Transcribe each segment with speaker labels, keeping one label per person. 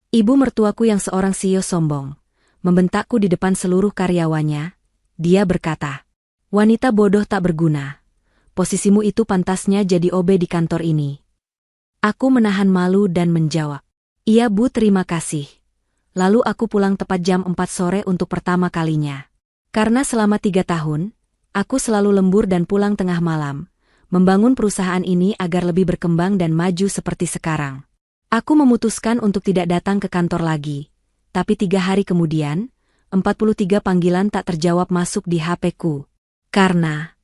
Speaker 1: Ibu mertuaku yang seorang CEO sombong, membentakku di depan seluruh karyawannya. Dia berkata, "Wanita bodoh tak berguna. Posisimu itu pantasnya jadi OB di kantor ini." Aku menahan malu dan menjawab, "Iya Bu, terima kasih." Lalu aku pulang tepat jam 4 sore untuk pertama kalinya. Karena selama 3 tahun, aku selalu lembur dan pulang tengah malam, membangun perusahaan ini agar lebih berkembang dan maju seperti sekarang. Aku memutuskan untuk tidak datang ke kantor lagi, tapi 3 hari kemudian, 43 panggilan tak terjawab masuk di HP-ku. Karena,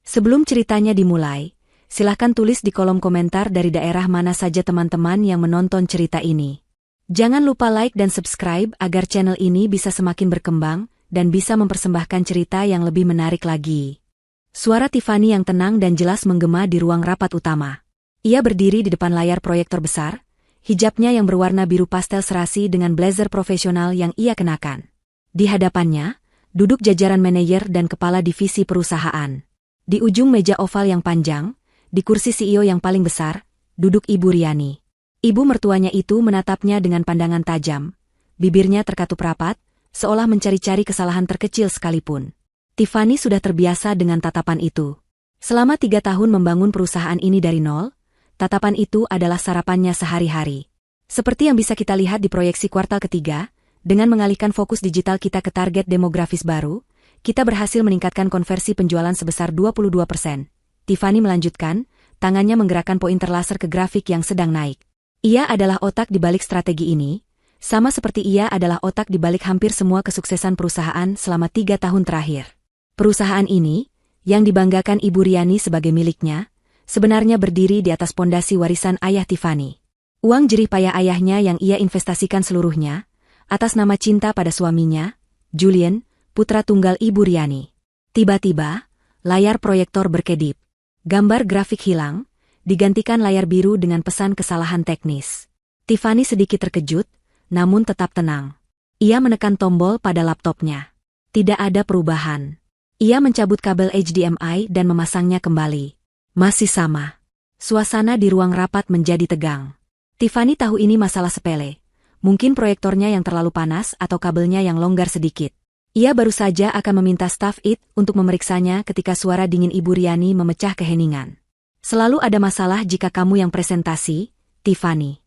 Speaker 1: sebelum ceritanya dimulai, silahkan tulis di kolom komentar dari daerah mana saja teman-teman yang menonton cerita ini. Jangan lupa like dan subscribe agar channel ini bisa semakin berkembang dan bisa mempersembahkan cerita yang lebih menarik lagi. Suara Tiffany yang tenang dan jelas menggema di ruang rapat utama. Ia berdiri di depan layar proyektor besar, hijabnya yang berwarna biru pastel serasi dengan blazer profesional yang ia kenakan. Di hadapannya, duduk jajaran manajer dan kepala divisi perusahaan. Di ujung meja oval yang panjang, di kursi CEO yang paling besar, duduk Ibu Riani. Ibu mertuanya itu menatapnya dengan pandangan tajam. Bibirnya terkatup rapat, seolah mencari-cari kesalahan terkecil sekalipun. Tiffany sudah terbiasa dengan tatapan itu. Selama 3 tahun membangun perusahaan ini dari nol, tatapan itu adalah sarapannya sehari-hari. Seperti yang bisa kita lihat di proyeksi kuartal ketiga, dengan mengalihkan fokus digital kita ke target demografis baru, kita berhasil meningkatkan konversi penjualan sebesar 22%. Tiffany melanjutkan, tangannya menggerakkan pointer laser ke grafik yang sedang naik. Ia adalah otak di balik strategi ini, sama seperti ia adalah otak di balik hampir semua kesuksesan perusahaan selama 3 tahun terakhir. Perusahaan ini, yang dibanggakan Ibu Riani sebagai miliknya, sebenarnya berdiri di atas pondasi warisan ayah Tiffany. Uang jerih payah ayahnya yang ia investasikan seluruhnya, atas nama cinta pada suaminya, Julian, putra tunggal Ibu Riani. Tiba-tiba, layar proyektor berkedip. Gambar grafik hilang, digantikan layar biru dengan pesan kesalahan teknis. Tiffany sedikit terkejut, namun tetap tenang. Ia menekan tombol pada laptopnya. Tidak ada perubahan. Ia mencabut kabel HDMI dan memasangnya kembali. Masih sama. Suasana di ruang rapat menjadi tegang. Tiffany tahu ini masalah sepele. Mungkin proyektornya yang terlalu panas atau kabelnya yang longgar sedikit. Ia baru saja akan meminta staf IT untuk memeriksanya ketika suara dingin Ibu Riani memecah keheningan. Selalu ada masalah jika kamu yang presentasi, Tiffany.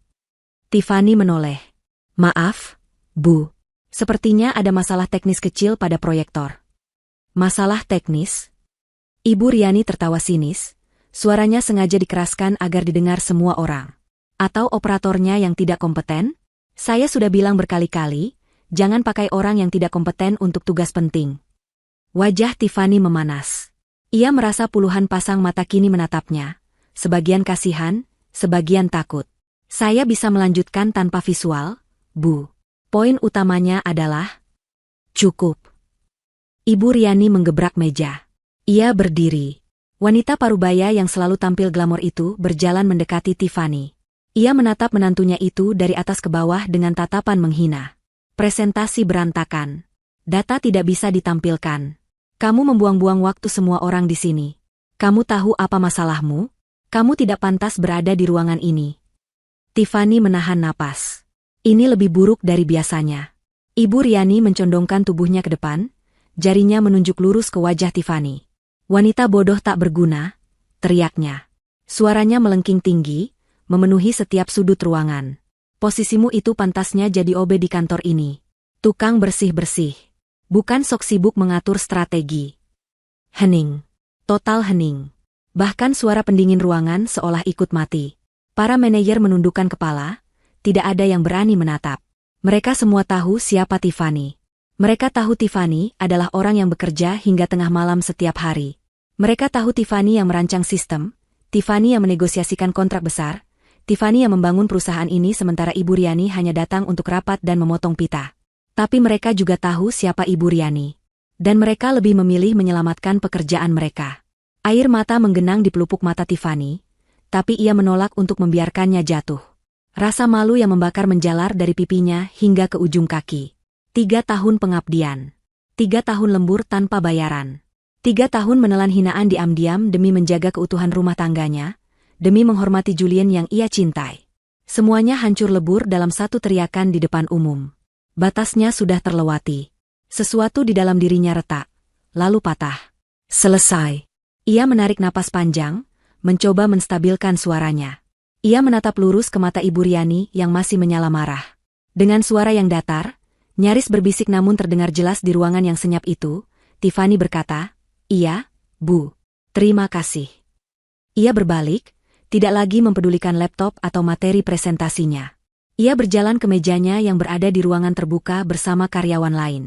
Speaker 1: Tiffany menoleh. Maaf, Bu. Sepertinya ada masalah teknis kecil pada proyektor. Masalah teknis? Ibu Riani tertawa sinis. Suaranya sengaja dikeraskan agar didengar semua orang. Atau operatornya yang tidak kompeten? Saya sudah bilang berkali-kali, jangan pakai orang yang tidak kompeten untuk tugas penting. Wajah Tiffany memanas. Ia merasa puluhan pasang mata kini menatapnya. Sebagian kasihan, sebagian takut. Saya bisa melanjutkan tanpa visual, Bu. Poin utamanya adalah... Cukup. Ibu Riani menggebrak meja. Ia berdiri. Wanita parubaya yang selalu tampil glamor itu berjalan mendekati Tiffany. Ia menatap menantunya itu dari atas ke bawah dengan tatapan menghina. Presentasi berantakan. Data tidak bisa ditampilkan. Kamu membuang-buang waktu semua orang di sini. Kamu tahu apa masalahmu? Kamu tidak pantas berada di ruangan ini. Tiffany menahan napas. Ini lebih buruk dari biasanya. Ibu Riani mencondongkan tubuhnya ke depan, jarinya menunjuk lurus ke wajah Tiffany. Wanita bodoh tak berguna, teriaknya. Suaranya melengking tinggi, memenuhi setiap sudut ruangan. Posisimu itu pantasnya jadi OB di kantor ini. Tukang bersih-bersih. Bukan sok sibuk mengatur strategi. Hening. Total hening. Bahkan suara pendingin ruangan seolah ikut mati. Para manajer menundukkan kepala, tidak ada yang berani menatap. Mereka semua tahu siapa Tiffany. Mereka tahu Tiffany adalah orang yang bekerja hingga tengah malam setiap hari. Mereka tahu Tiffany yang merancang sistem, Tiffany yang menegosiasikan kontrak besar, Tiffany yang membangun perusahaan ini sementara Ibu Riani hanya datang untuk rapat dan memotong pita. Tapi mereka juga tahu siapa Ibu Riani. Dan mereka lebih memilih menyelamatkan pekerjaan mereka. Air mata menggenang di pelupuk mata Tiffany, tapi ia menolak untuk membiarkannya jatuh. Rasa malu yang membakar menjalar dari pipinya hingga ke ujung kaki. 3 tahun pengabdian. 3 tahun lembur tanpa bayaran. 3 tahun menelan hinaan diam-diam demi menjaga keutuhan rumah tangganya, demi menghormati Julian yang ia cintai. Semuanya hancur lebur dalam satu teriakan di depan umum. Batasnya sudah terlewati. Sesuatu di dalam dirinya retak, lalu patah. Selesai. Ia menarik napas panjang, mencoba menstabilkan suaranya. Ia menatap lurus ke mata Ibu Riani yang masih menyala marah. Dengan suara yang datar, nyaris berbisik namun terdengar jelas di ruangan yang senyap itu, Tiffany berkata, "Iya, Bu. Terima kasih." Ia berbalik, tidak lagi mempedulikan laptop atau materi presentasinya. Ia berjalan ke mejanya yang berada di ruangan terbuka bersama karyawan lain.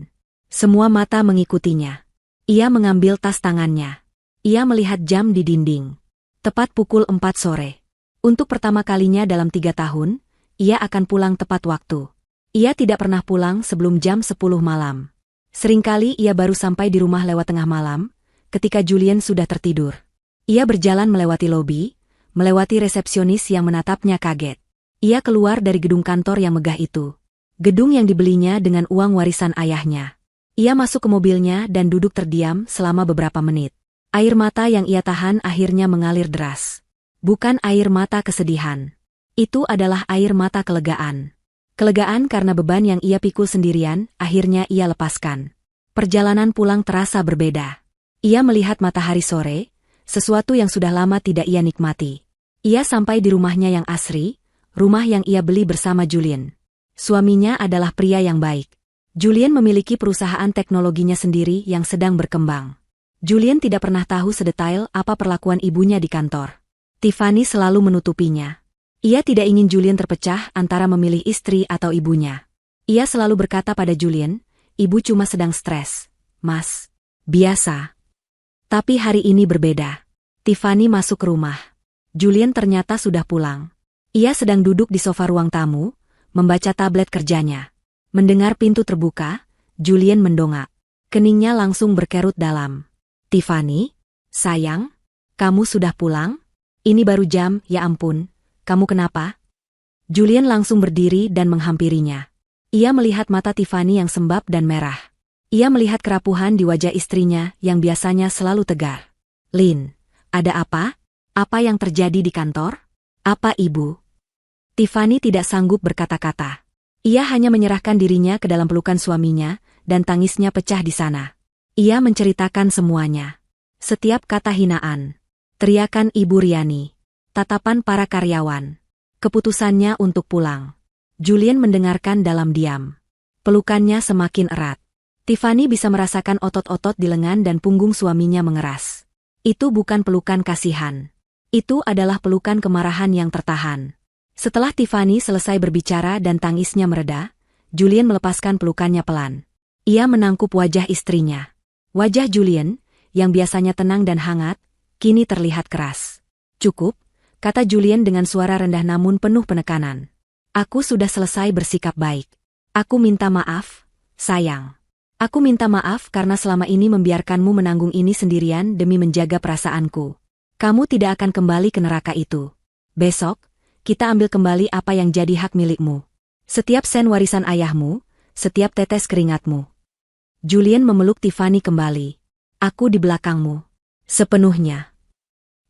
Speaker 1: Semua mata mengikutinya. Ia mengambil tas tangannya. Ia melihat jam di dinding. Tepat pukul 4 sore. Untuk pertama kalinya dalam 3 tahun, ia akan pulang tepat waktu. Ia tidak pernah pulang sebelum jam 10 malam. Seringkali ia baru sampai di rumah lewat tengah malam, ketika Julian sudah tertidur. Ia berjalan melewati lobi, melewati resepsionis yang menatapnya kaget. Ia keluar dari gedung kantor yang megah itu. Gedung yang dibelinya dengan uang warisan ayahnya. Ia masuk ke mobilnya dan duduk terdiam selama beberapa menit. Air mata yang ia tahan akhirnya mengalir deras. Bukan air mata kesedihan. Itu adalah air mata kelegaan. Kelegaan karena beban yang ia pikul sendirian, akhirnya ia lepaskan. Perjalanan pulang terasa berbeda. Ia melihat matahari sore, sesuatu yang sudah lama tidak ia nikmati. Ia sampai di rumahnya yang asri, rumah yang ia beli bersama Julian. Suaminya adalah pria yang baik. Julian memiliki perusahaan teknologinya sendiri yang sedang berkembang. Julian tidak pernah tahu sedetail apa perlakuan ibunya di kantor. Tiffany selalu menutupinya. Ia tidak ingin Julian terpecah antara memilih istri atau ibunya. Ia selalu berkata pada Julian, "Ibu cuma sedang stres, Mas. Biasa." Tapi hari ini berbeda. Tiffany masuk ke rumah. Julian ternyata sudah pulang. Ia sedang duduk di sofa ruang tamu, membaca tablet kerjanya. Mendengar pintu terbuka, Julian mendongak. Keningnya langsung berkerut dalam. "Tiffany, sayang, kamu sudah pulang? Ini baru jam, ya ampun, kamu kenapa?" Julian langsung berdiri dan menghampirinya. Ia melihat mata Tiffany yang sembab dan merah. Ia melihat kerapuhan di wajah istrinya yang biasanya selalu tegar. "Lin, ada apa? Apa yang terjadi di kantor? Apa ibu?" Tiffany tidak sanggup berkata-kata. Ia hanya menyerahkan dirinya ke dalam pelukan suaminya, dan tangisnya pecah di sana. Ia menceritakan semuanya. Setiap kata hinaan. Teriakan Ibu Riani. Tatapan para karyawan. Keputusannya untuk pulang. Julian mendengarkan dalam diam. Pelukannya semakin erat. Tiffany bisa merasakan otot-otot di lengan dan punggung suaminya mengeras. Itu bukan pelukan kasihan. Itu adalah pelukan kemarahan yang tertahan. Setelah Tiffany selesai berbicara dan tangisnya mereda, Julian melepaskan pelukannya pelan. Ia menangkup wajah istrinya. Wajah Julian, yang biasanya tenang dan hangat, kini terlihat keras. "Cukup," kata Julian dengan suara rendah namun penuh penekanan. "Aku sudah selesai bersikap baik. Aku minta maaf, sayang. Aku minta maaf karena selama ini membiarkanmu menanggung ini sendirian demi menjaga perasaanku. Kamu tidak akan kembali ke neraka itu. Besok, kita ambil kembali apa yang jadi hak milikmu. Setiap sen warisan ayahmu, setiap tetes keringatmu." Julian memeluk Tiffany kembali. "Aku di belakangmu. Sepenuhnya."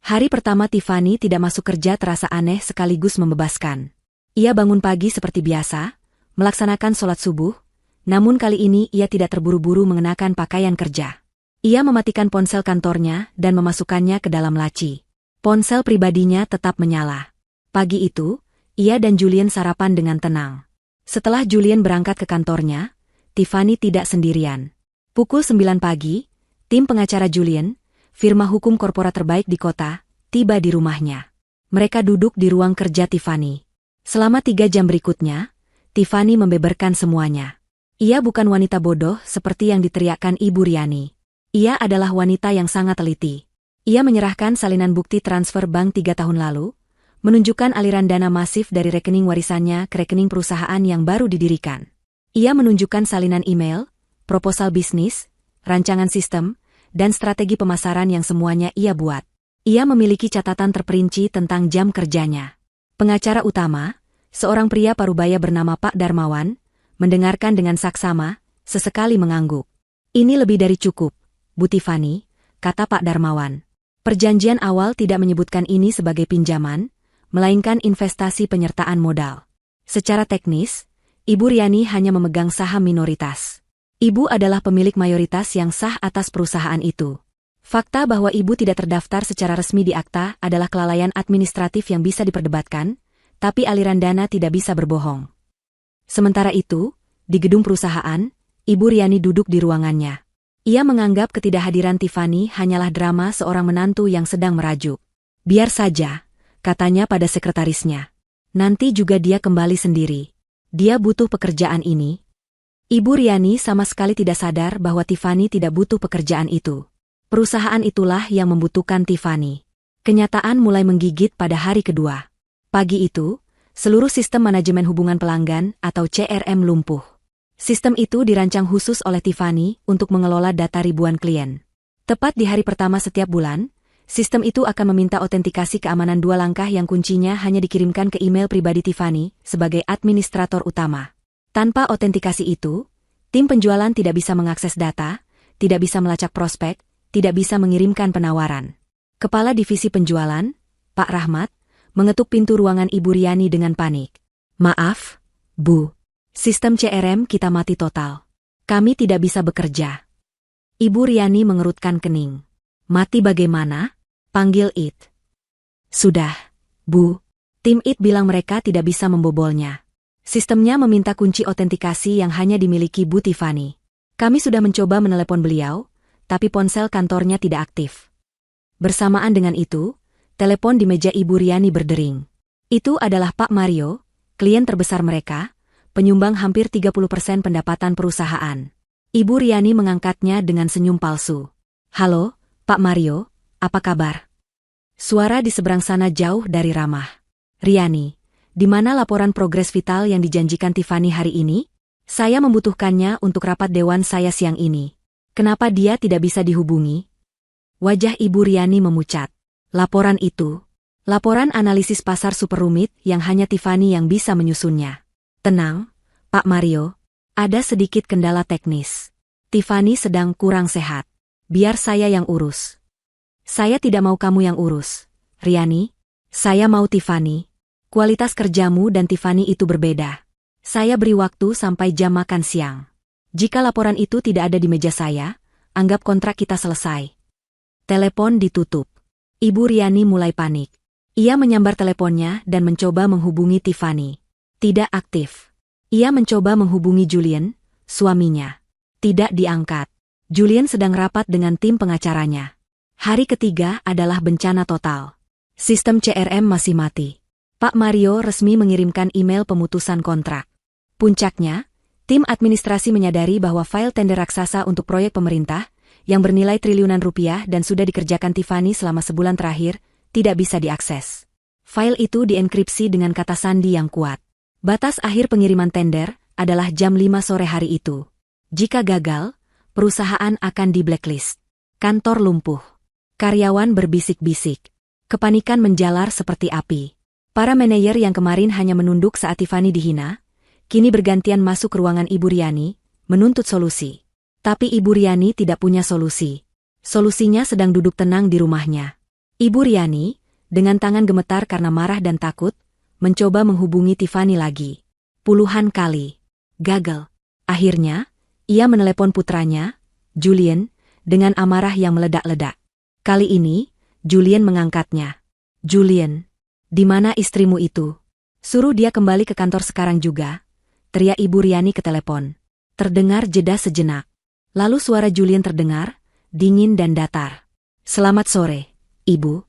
Speaker 1: Hari pertama Tiffany tidak masuk kerja terasa aneh sekaligus membebaskan. Ia bangun pagi seperti biasa, melaksanakan sholat subuh, namun kali ini ia tidak terburu-buru mengenakan pakaian kerja. Ia mematikan ponsel kantornya dan memasukkannya ke dalam laci. Ponsel pribadinya tetap menyala. Pagi itu, ia dan Julian sarapan dengan tenang. Setelah Julian berangkat ke kantornya, Tiffany tidak sendirian. Pukul 9 pagi, tim pengacara Julian, firma hukum korporat terbaik di kota, tiba di rumahnya. Mereka duduk di ruang kerja Tiffany. Selama 3 jam berikutnya, Tiffany membeberkan semuanya. Ia bukan wanita bodoh seperti yang diteriakkan Ibu Riani. Ia adalah wanita yang sangat teliti. Ia menyerahkan salinan bukti transfer bank 3 tahun lalu, menunjukkan aliran dana masif dari rekening warisannya ke rekening perusahaan yang baru didirikan. Ia menunjukkan salinan email, proposal bisnis, rancangan sistem, dan strategi pemasaran yang semuanya ia buat. Ia memiliki catatan terperinci tentang jam kerjanya. Pengacara utama, seorang pria parubaya bernama Pak Darmawan, mendengarkan dengan saksama, sesekali mengangguk. "Ini lebih dari cukup, Bu Tiffany," kata Pak Darmawan. "Perjanjian awal tidak menyebutkan ini sebagai pinjaman, melainkan investasi penyertaan modal. Secara teknis, Ibu Riani hanya memegang saham minoritas. Ibu adalah pemilik mayoritas yang sah atas perusahaan itu. Fakta bahwa ibu tidak terdaftar secara resmi di akta adalah kelalaian administratif yang bisa diperdebatkan, tapi aliran dana tidak bisa berbohong. Sementara itu, di gedung perusahaan, Ibu Riani duduk di ruangannya. Ia menganggap ketidakhadiran Tiffany hanyalah drama seorang menantu yang sedang merajuk. Biar saja, katanya pada sekretarisnya. Nanti juga dia kembali sendiri. Dia butuh pekerjaan ini. Ibu Riani sama sekali tidak sadar bahwa Tiffany tidak butuh pekerjaan itu. Perusahaan itulah yang membutuhkan Tiffany. Kenyataan mulai menggigit pada hari kedua. Pagi itu, seluruh sistem manajemen hubungan pelanggan atau CRM lumpuh. Sistem itu dirancang khusus oleh Tiffany untuk mengelola data ribuan klien. Tepat di hari pertama setiap bulan, sistem itu akan meminta autentikasi keamanan 2 langkah yang kuncinya hanya dikirimkan ke email pribadi Tiffany sebagai administrator utama. Tanpa autentikasi itu, tim penjualan tidak bisa mengakses data, tidak bisa melacak prospek, tidak bisa mengirimkan penawaran. Kepala Divisi Penjualan, Pak Rahmat, mengetuk pintu ruangan Ibu Riani dengan panik. Maaf, Bu. Sistem CRM kita mati total. Kami tidak bisa bekerja. Ibu Riani mengerutkan kening. Mati bagaimana? Panggil IT. Sudah, Bu. Tim IT bilang mereka tidak bisa membobolnya. Sistemnya meminta kunci autentikasi yang hanya dimiliki Bu Tiffany. Kami sudah mencoba menelepon beliau, tapi ponsel kantornya tidak aktif. Bersamaan dengan itu, telepon di meja Ibu Riani berdering. Itu adalah Pak Mario, klien terbesar mereka, penyumbang hampir 30% pendapatan perusahaan. Ibu Riani mengangkatnya dengan senyum palsu. Halo, Pak Mario, apa kabar? Suara di seberang sana jauh dari ramah. Riani, di mana laporan progres vital yang dijanjikan Tiffany hari ini? Saya membutuhkannya untuk rapat dewan saya siang ini. Kenapa dia tidak bisa dihubungi? Wajah Ibu Riani memucat. Laporan itu. Laporan analisis pasar super rumit yang hanya Tiffany yang bisa menyusunnya. Tenang, Pak Mario. Ada sedikit kendala teknis. Tiffany sedang kurang sehat. Biar saya yang urus. Saya tidak mau kamu yang urus, Riani. Saya mau Tiffany. Kualitas kerjamu dan Tiffany itu berbeda. Saya beri waktu sampai jam makan siang. Jika laporan itu tidak ada di meja saya, anggap kontrak kita selesai. Telepon ditutup. Ibu Riani mulai panik. Ia menyambar teleponnya dan mencoba menghubungi Tiffany. Tidak aktif. Ia mencoba menghubungi Julian, suaminya. Tidak diangkat. Julian sedang rapat dengan tim pengacaranya. Hari ketiga adalah bencana total. Sistem CRM masih mati. Pak Mario resmi mengirimkan email pemutusan kontrak. Puncaknya, tim administrasi menyadari bahwa file tender raksasa untuk proyek pemerintah, yang bernilai triliunan rupiah dan sudah dikerjakan Tiffany selama sebulan terakhir, tidak bisa diakses. File itu dienkripsi dengan kata sandi yang kuat. Batas akhir pengiriman tender adalah jam 5 sore hari itu. Jika gagal, perusahaan akan di-blacklist. Kantor lumpuh. Karyawan berbisik-bisik. Kepanikan menjalar seperti api. Para manajer yang kemarin hanya menunduk saat Tiffany dihina, kini bergantian masuk ke ruangan Ibu Riani, menuntut solusi. Tapi Ibu Riani tidak punya solusi. Solusinya sedang duduk tenang di rumahnya. Ibu Riani, dengan tangan gemetar karena marah dan takut, mencoba menghubungi Tiffany lagi. Puluhan kali. Gagal. Akhirnya, ia menelepon putranya, Julian, dengan amarah yang meledak-ledak. Kali ini, Julian mengangkatnya. Julian, di mana istrimu itu? Suruh dia kembali ke kantor sekarang juga. Teriak Ibu Riani ke telepon. Terdengar jeda sejenak. Lalu suara Julian terdengar, dingin dan datar. Selamat sore, Ibu.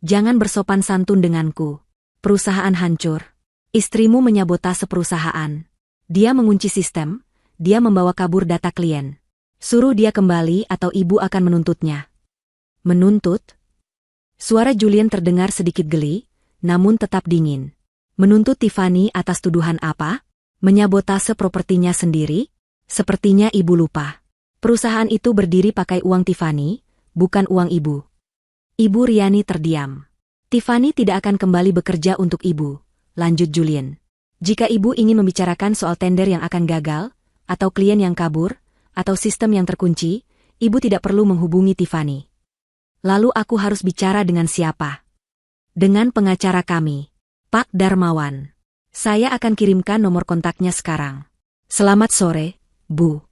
Speaker 1: Jangan bersopan santun denganku. Perusahaan hancur. Istrimu menyabotase perusahaan. Dia mengunci sistem, dia membawa kabur data klien. Suruh dia kembali atau Ibu akan menuntutnya. Menuntut? Suara Julian terdengar sedikit geli, namun tetap dingin. Menuntut Tiffany atas tuduhan apa? Menyabotase propertinya sendiri? Sepertinya Ibu lupa. Perusahaan itu berdiri pakai uang Tiffany, bukan uang Ibu. Ibu Riani terdiam. Tiffany tidak akan kembali bekerja untuk Ibu, lanjut Julian. Jika Ibu ingin membicarakan soal tender yang akan gagal, atau klien yang kabur, atau sistem yang terkunci, Ibu tidak perlu menghubungi Tiffany. Lalu aku harus bicara dengan siapa? Dengan pengacara kami, Pak Darmawan. Saya akan kirimkan nomor kontaknya sekarang. Selamat sore, Bu.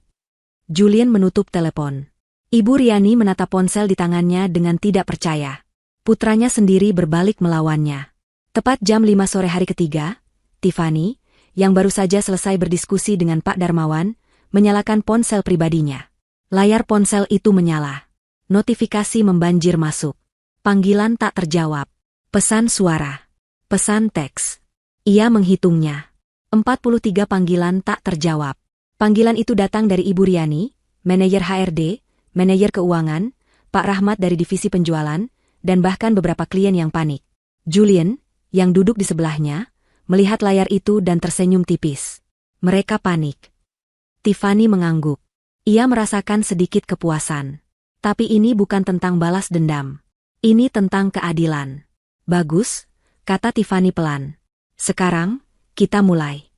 Speaker 1: Julian menutup telepon. Ibu Riani menatap ponsel di tangannya dengan tidak percaya. Putranya sendiri berbalik melawannya. Tepat jam 5 sore hari ketiga, Tiffany, yang baru saja selesai berdiskusi dengan Pak Darmawan, menyalakan ponsel pribadinya. Layar ponsel itu menyala. Notifikasi membanjir masuk. Panggilan tak terjawab. Pesan suara. Pesan teks. Ia menghitungnya. 43 panggilan tak terjawab. Panggilan itu datang dari Ibu Riani, manajer HRD, manajer keuangan, Pak Rahmat dari divisi penjualan, dan bahkan beberapa klien yang panik. Julian, yang duduk di sebelahnya, melihat layar itu dan tersenyum tipis. Mereka panik. Tiffany mengangguk. Ia merasakan sedikit kepuasan. Tapi ini bukan tentang balas dendam. Ini tentang keadilan. Bagus, kata Tiffany pelan. Sekarang, kita mulai.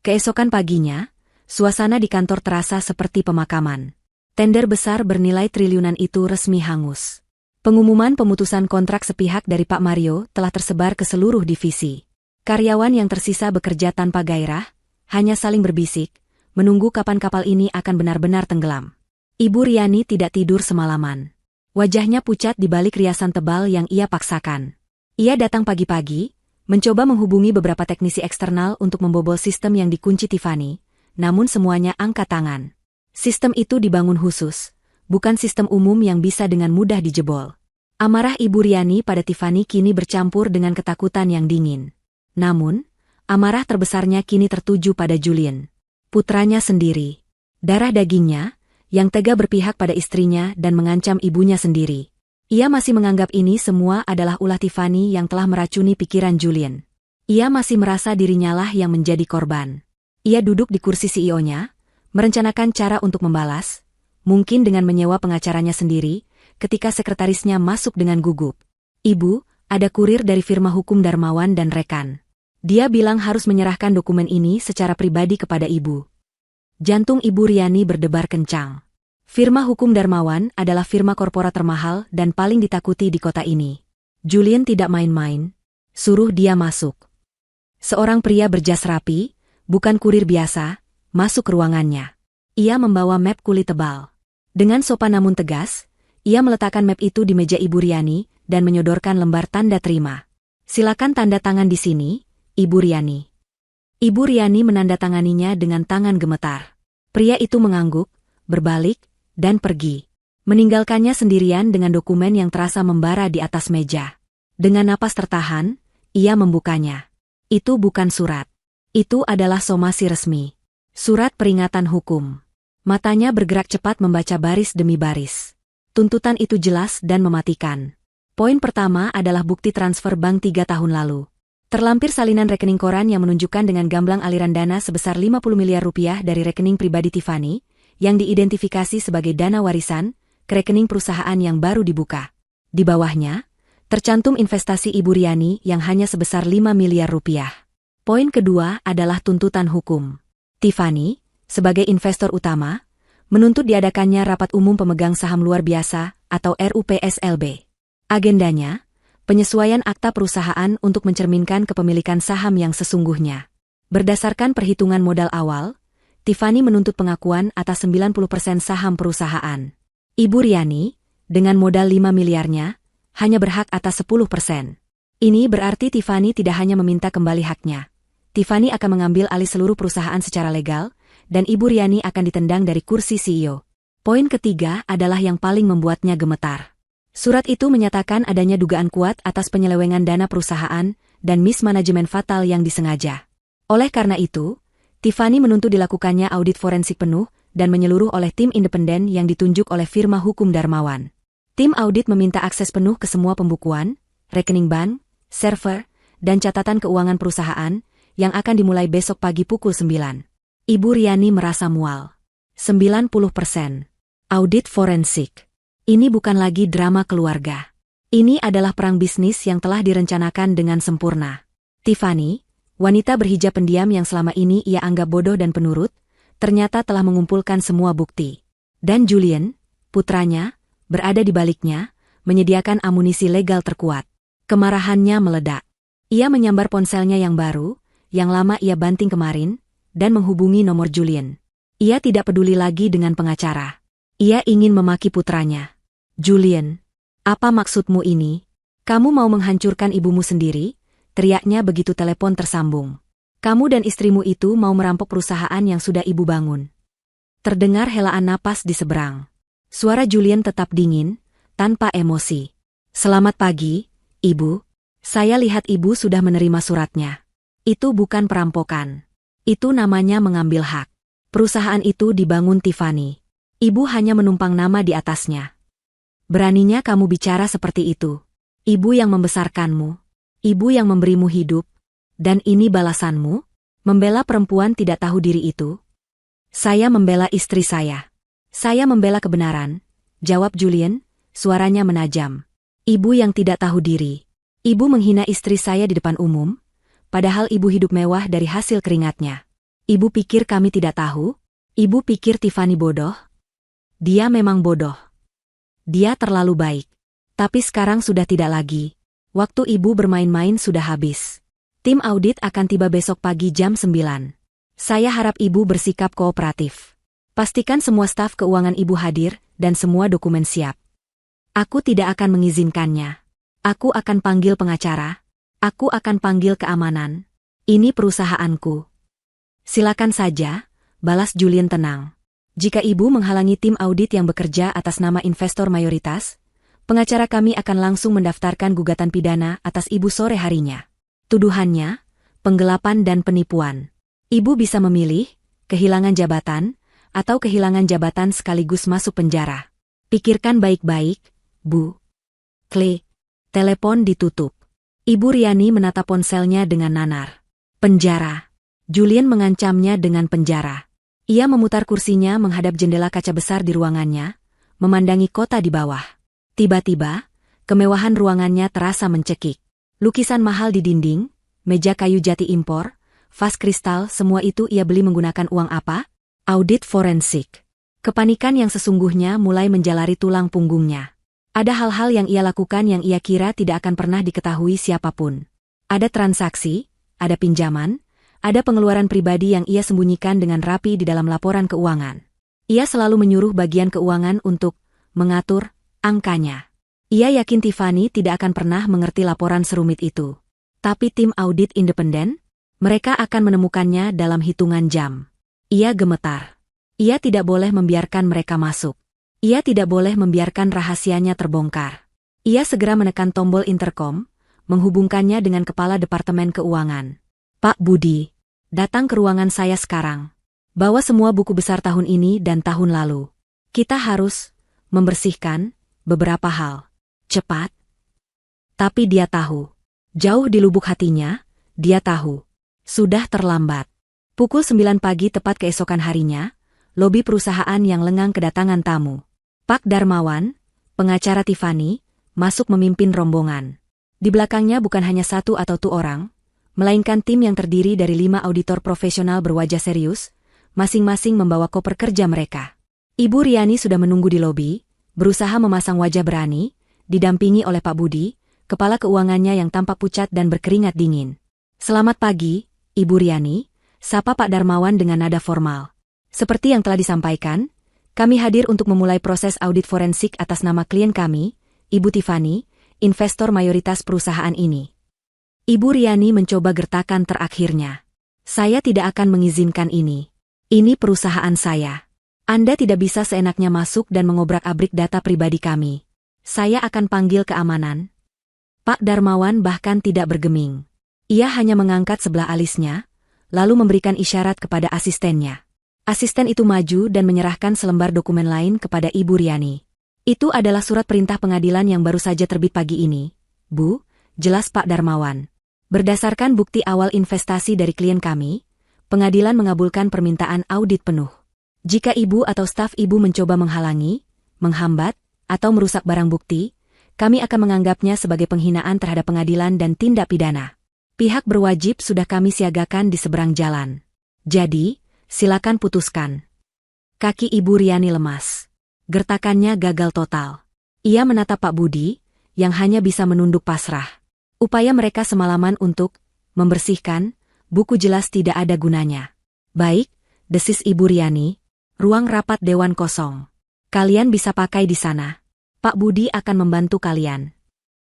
Speaker 1: Keesokan paginya, suasana di kantor terasa seperti pemakaman. Tender besar bernilai triliunan itu resmi hangus. Pengumuman pemutusan kontrak sepihak dari Pak Mario telah tersebar ke seluruh divisi. Karyawan yang tersisa bekerja tanpa gairah, hanya saling berbisik, menunggu kapan kapal ini akan benar-benar tenggelam. Ibu Riani tidak tidur semalaman. Wajahnya pucat di balik riasan tebal yang ia paksakan. Ia datang pagi-pagi, mencoba menghubungi beberapa teknisi eksternal untuk membobol sistem yang dikunci Tiffany, namun semuanya angkat tangan. Sistem itu dibangun khusus, bukan sistem umum yang bisa dengan mudah dijebol. Amarah Ibu Riani pada Tiffany kini bercampur dengan ketakutan yang dingin. Namun, amarah terbesarnya kini tertuju pada Julian. Putranya sendiri. Darah dagingnya, yang tega berpihak pada istrinya dan mengancam ibunya sendiri. Ia masih menganggap ini semua adalah ulah Tiffany yang telah meracuni pikiran Julian. Ia masih merasa dirinya lah yang menjadi korban. Ia duduk di kursi CEO-nya, merencanakan cara untuk membalas, mungkin dengan menyewa pengacaranya sendiri, ketika sekretarisnya masuk dengan gugup. Ibu, ada kurir dari firma hukum Darmawan dan rekan. Dia bilang harus menyerahkan dokumen ini secara pribadi kepada ibu. Jantung Ibu Riani berdebar kencang. Firma hukum Darmawan adalah firma korporat termahal dan paling ditakuti di kota ini. Julian tidak main-main. Suruh dia masuk. Seorang pria berjas rapi, bukan kurir biasa, masuk ke ruangannya. Ia membawa map kulit tebal. Dengan sopan namun tegas, ia meletakkan map itu di meja Ibu Riani dan menyodorkan lembar tanda terima. Silakan tanda tangan di sini, Ibu Riani. Ibu Riani menandatanganinya dengan tangan gemetar. Pria itu mengangguk, berbalik, dan pergi. Meninggalkannya sendirian dengan dokumen yang terasa membara di atas meja. Dengan napas tertahan, ia membukanya. Itu bukan surat. Itu adalah somasi resmi. Surat peringatan hukum. Matanya bergerak cepat membaca baris demi baris. Tuntutan itu jelas dan mematikan. Poin pertama adalah bukti transfer bank 3 tahun lalu. Terlampir salinan rekening koran yang menunjukkan dengan gamblang aliran dana sebesar 50 miliar rupiah dari rekening pribadi Tiffany, yang diidentifikasi sebagai dana warisan, ke rekening perusahaan yang baru dibuka. Di bawahnya, tercantum investasi Ibu Riani yang hanya sebesar 5 miliar rupiah. Poin kedua adalah tuntutan hukum. Tiffany, sebagai investor utama, menuntut diadakannya rapat umum pemegang saham luar biasa atau RUPSLB. Agendanya, penyesuaian akta perusahaan untuk mencerminkan kepemilikan saham yang sesungguhnya. Berdasarkan perhitungan modal awal, Tiffany menuntut pengakuan atas 90% saham perusahaan. Ibu Riani, dengan modal 5 miliarnya, hanya berhak atas 10%. Ini berarti Tiffany tidak hanya meminta kembali haknya. Tiffany akan mengambil alih seluruh perusahaan secara legal, dan Ibu Riani akan ditendang dari kursi CEO. Poin ketiga adalah yang paling membuatnya gemetar. Surat itu menyatakan adanya dugaan kuat atas penyelewengan dana perusahaan dan mismanajemen fatal yang disengaja. Oleh karena itu, Tiffany menuntut dilakukannya audit forensik penuh dan menyeluruh oleh tim independen yang ditunjuk oleh firma hukum Darmawan. Tim audit meminta akses penuh ke semua pembukuan, rekening bank, server, dan catatan keuangan perusahaan yang akan dimulai besok pagi pukul 9. Ibu Riani merasa mual. 90%. Audit forensik. Ini bukan lagi drama keluarga. Ini adalah perang bisnis yang telah direncanakan dengan sempurna. Tiffany, wanita berhijab pendiam yang selama ini ia anggap bodoh dan penurut, ternyata telah mengumpulkan semua bukti. Dan Julian, putranya, berada di baliknya, menyediakan amunisi legal terkuat. Kemarahannya meledak. Ia menyambar ponselnya yang baru, yang lama ia banting kemarin, dan menghubungi nomor Julian. Ia tidak peduli lagi dengan pengacara. Ia ingin memaki putranya. Julian, apa maksudmu ini? Kamu mau menghancurkan ibumu sendiri? Teriaknya begitu telepon tersambung. Kamu dan istrimu itu mau merampok perusahaan yang sudah ibu bangun. Terdengar helaan napas di seberang. Suara Julian tetap dingin, tanpa emosi. Selamat pagi, Ibu. Saya lihat Ibu sudah menerima suratnya. Itu bukan perampokan. Itu namanya mengambil hak. Perusahaan itu dibangun Tiffany. Ibu hanya menumpang nama di atasnya. Beraninya kamu bicara seperti itu. Ibu yang membesarkanmu. Ibu yang memberimu hidup. Dan ini balasanmu? Membela perempuan tidak tahu diri itu? Saya membela istri saya. Saya membela kebenaran, jawab Julian, suaranya menajam. Ibu yang tidak tahu diri. Ibu menghina istri saya di depan umum, padahal ibu hidup mewah dari hasil keringatnya. Ibu pikir kami tidak tahu? Ibu pikir Tiffany bodoh? Dia memang bodoh. Dia terlalu baik. Tapi sekarang sudah tidak lagi. Waktu ibu bermain-main sudah habis. Tim audit akan tiba besok pagi jam 9. Saya harap ibu bersikap kooperatif. Pastikan semua staf keuangan ibu hadir dan semua dokumen siap. Aku tidak akan mengizinkannya. Aku akan panggil pengacara. Aku akan panggil keamanan. Ini perusahaanku. Silakan saja, balas Julian tenang. Jika ibu menghalangi tim audit yang bekerja atas nama investor mayoritas, pengacara kami akan langsung mendaftarkan gugatan pidana atas ibu sore harinya. Tuduhannya, penggelapan dan penipuan. Ibu bisa memilih, kehilangan jabatan, atau kehilangan jabatan sekaligus masuk penjara. Pikirkan baik-baik, Bu. Klik. Telepon ditutup. Ibu Riani menatap ponselnya dengan nanar. Penjara. Julian mengancamnya dengan penjara. Ia memutar kursinya menghadap jendela kaca besar di ruangannya, memandangi kota di bawah. Tiba-tiba, kemewahan ruangannya terasa mencekik. Lukisan mahal di dinding, meja kayu jati impor, vas kristal, semua itu ia beli menggunakan uang apa? Audit forensik. Kepanikan yang sesungguhnya mulai menjalari tulang punggungnya. Ada hal-hal yang ia lakukan yang ia kira tidak akan pernah diketahui siapapun. Ada transaksi, ada pinjaman, ada pengeluaran pribadi yang ia sembunyikan dengan rapi di dalam laporan keuangan. Ia selalu menyuruh bagian keuangan untuk mengatur angkanya. Ia yakin Tiffany tidak akan pernah mengerti laporan serumit itu. Tapi tim audit independen, mereka akan menemukannya dalam hitungan jam. Ia gemetar. Ia tidak boleh membiarkan mereka masuk. Ia tidak boleh membiarkan rahasianya terbongkar. Ia segera menekan tombol intercom, menghubungkannya dengan kepala Departemen Keuangan. Pak Budi, datang ke ruangan saya sekarang. Bawa semua buku besar tahun ini dan tahun lalu. Kita harus membersihkan beberapa hal. Cepat. Tapi dia tahu. Jauh di lubuk hatinya, dia tahu. Sudah terlambat. Pukul 9 pagi tepat keesokan harinya, lobi perusahaan yang lengang kedatangan tamu. Pak Darmawan, pengacara Tiffany, masuk memimpin rombongan. Di belakangnya bukan hanya satu atau dua orang, melainkan tim yang terdiri dari 5 auditor profesional berwajah serius, masing-masing membawa koper kerja mereka. Ibu Riani sudah menunggu di lobi, berusaha memasang wajah berani, didampingi oleh Pak Budi, kepala keuangannya yang tampak pucat dan berkeringat dingin. Selamat pagi, Ibu Riani, sapa Pak Darmawan dengan nada formal. Seperti yang telah disampaikan, kami hadir untuk memulai proses audit forensik atas nama klien kami, Ibu Tiffany, investor mayoritas perusahaan ini. Ibu Riani mencoba gertakan terakhirnya. Saya tidak akan mengizinkan ini. Ini perusahaan saya. Anda tidak bisa seenaknya masuk dan mengobrak-abrik data pribadi kami. Saya akan panggil keamanan. Pak Darmawan bahkan tidak bergeming. Ia hanya mengangkat sebelah alisnya, lalu memberikan isyarat kepada asistennya. Asisten itu maju dan menyerahkan selembar dokumen lain kepada Ibu Riani. Itu adalah surat perintah pengadilan yang baru saja terbit pagi ini, Bu, jelas Pak Darmawan. Berdasarkan bukti awal investasi dari klien kami, pengadilan mengabulkan permintaan audit penuh. Jika Ibu atau staf Ibu mencoba menghalangi, menghambat, atau merusak barang bukti, kami akan menganggapnya sebagai penghinaan terhadap pengadilan dan tindak pidana. Pihak berwajib sudah kami siagakan di seberang jalan. Jadi, silakan putuskan. Kaki Ibu Riani lemas. Gertakannya gagal total. Ia menatap Pak Budi, yang hanya bisa menunduk pasrah. Upaya mereka semalaman untuk membersihkan buku jelas tidak ada gunanya. Baik, desis Ibu Riani, ruang rapat dewan kosong. Kalian bisa pakai di sana. Pak Budi akan membantu kalian.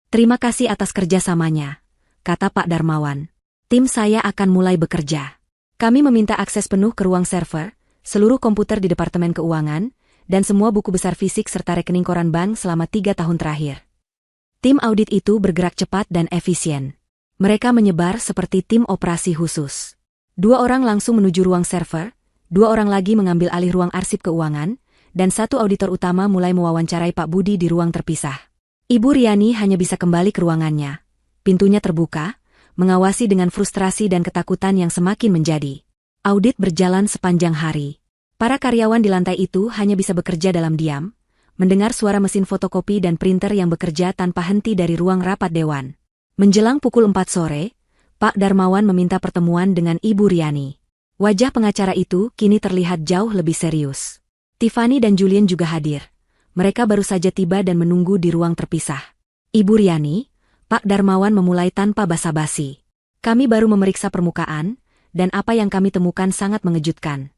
Speaker 1: Terima kasih atas kerjasamanya, kata Pak Darmawan. Tim saya akan mulai bekerja. Kami meminta akses penuh ke ruang server, seluruh komputer di Departemen Keuangan, dan semua buku besar fisik serta rekening koran bank selama 3 tahun terakhir. Tim audit itu bergerak cepat dan efisien. Mereka menyebar seperti tim operasi khusus. 2 orang langsung menuju ruang server, 2 orang lagi mengambil alih ruang arsip keuangan, dan 1 auditor utama mulai mewawancarai Pak Budi di ruang terpisah. Ibu Riani hanya bisa kembali ke ruangannya. Pintunya terbuka, mengawasi dengan frustrasi dan ketakutan yang semakin menjadi. Audit berjalan sepanjang hari. Para karyawan di lantai itu hanya bisa bekerja dalam diam, mendengar suara mesin fotokopi dan printer yang bekerja tanpa henti dari ruang rapat dewan. Menjelang pukul 4 sore, Pak Darmawan meminta pertemuan dengan Ibu Riani. Wajah pengacara itu kini terlihat jauh lebih serius. Tiffany dan Julien juga hadir. Mereka baru saja tiba dan menunggu di ruang terpisah. Ibu Riani, Pak Darmawan memulai tanpa basa-basi. Kami baru memeriksa permukaan, dan apa yang kami temukan sangat mengejutkan.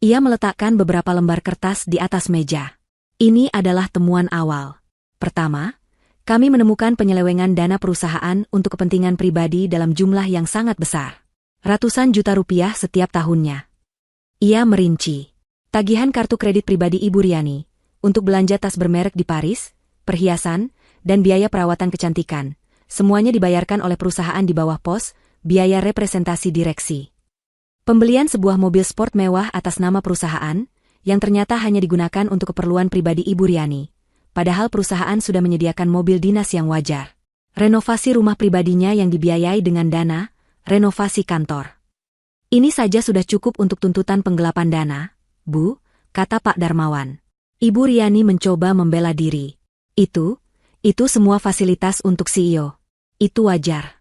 Speaker 1: Ia meletakkan beberapa lembar kertas di atas meja. Ini adalah temuan awal. Pertama, kami menemukan penyelewengan dana perusahaan untuk kepentingan pribadi dalam jumlah yang sangat besar. Ratusan juta rupiah setiap tahunnya. Ia merinci. Tagihan kartu kredit pribadi Ibu Riani, untuk belanja tas bermerek di Paris, perhiasan, dan biaya perawatan kecantikan. Semuanya dibayarkan oleh perusahaan di bawah pos, biaya representasi direksi. Pembelian sebuah mobil sport mewah atas nama perusahaan, yang ternyata hanya digunakan untuk keperluan pribadi Ibu Riani. Padahal perusahaan sudah menyediakan mobil dinas yang wajar. Renovasi rumah pribadinya yang dibiayai dengan dana, renovasi kantor. Ini saja sudah cukup untuk tuntutan penggelapan dana, Bu, kata Pak Darmawan. Ibu Riani mencoba membela diri. Itu semua fasilitas untuk CEO. Itu wajar.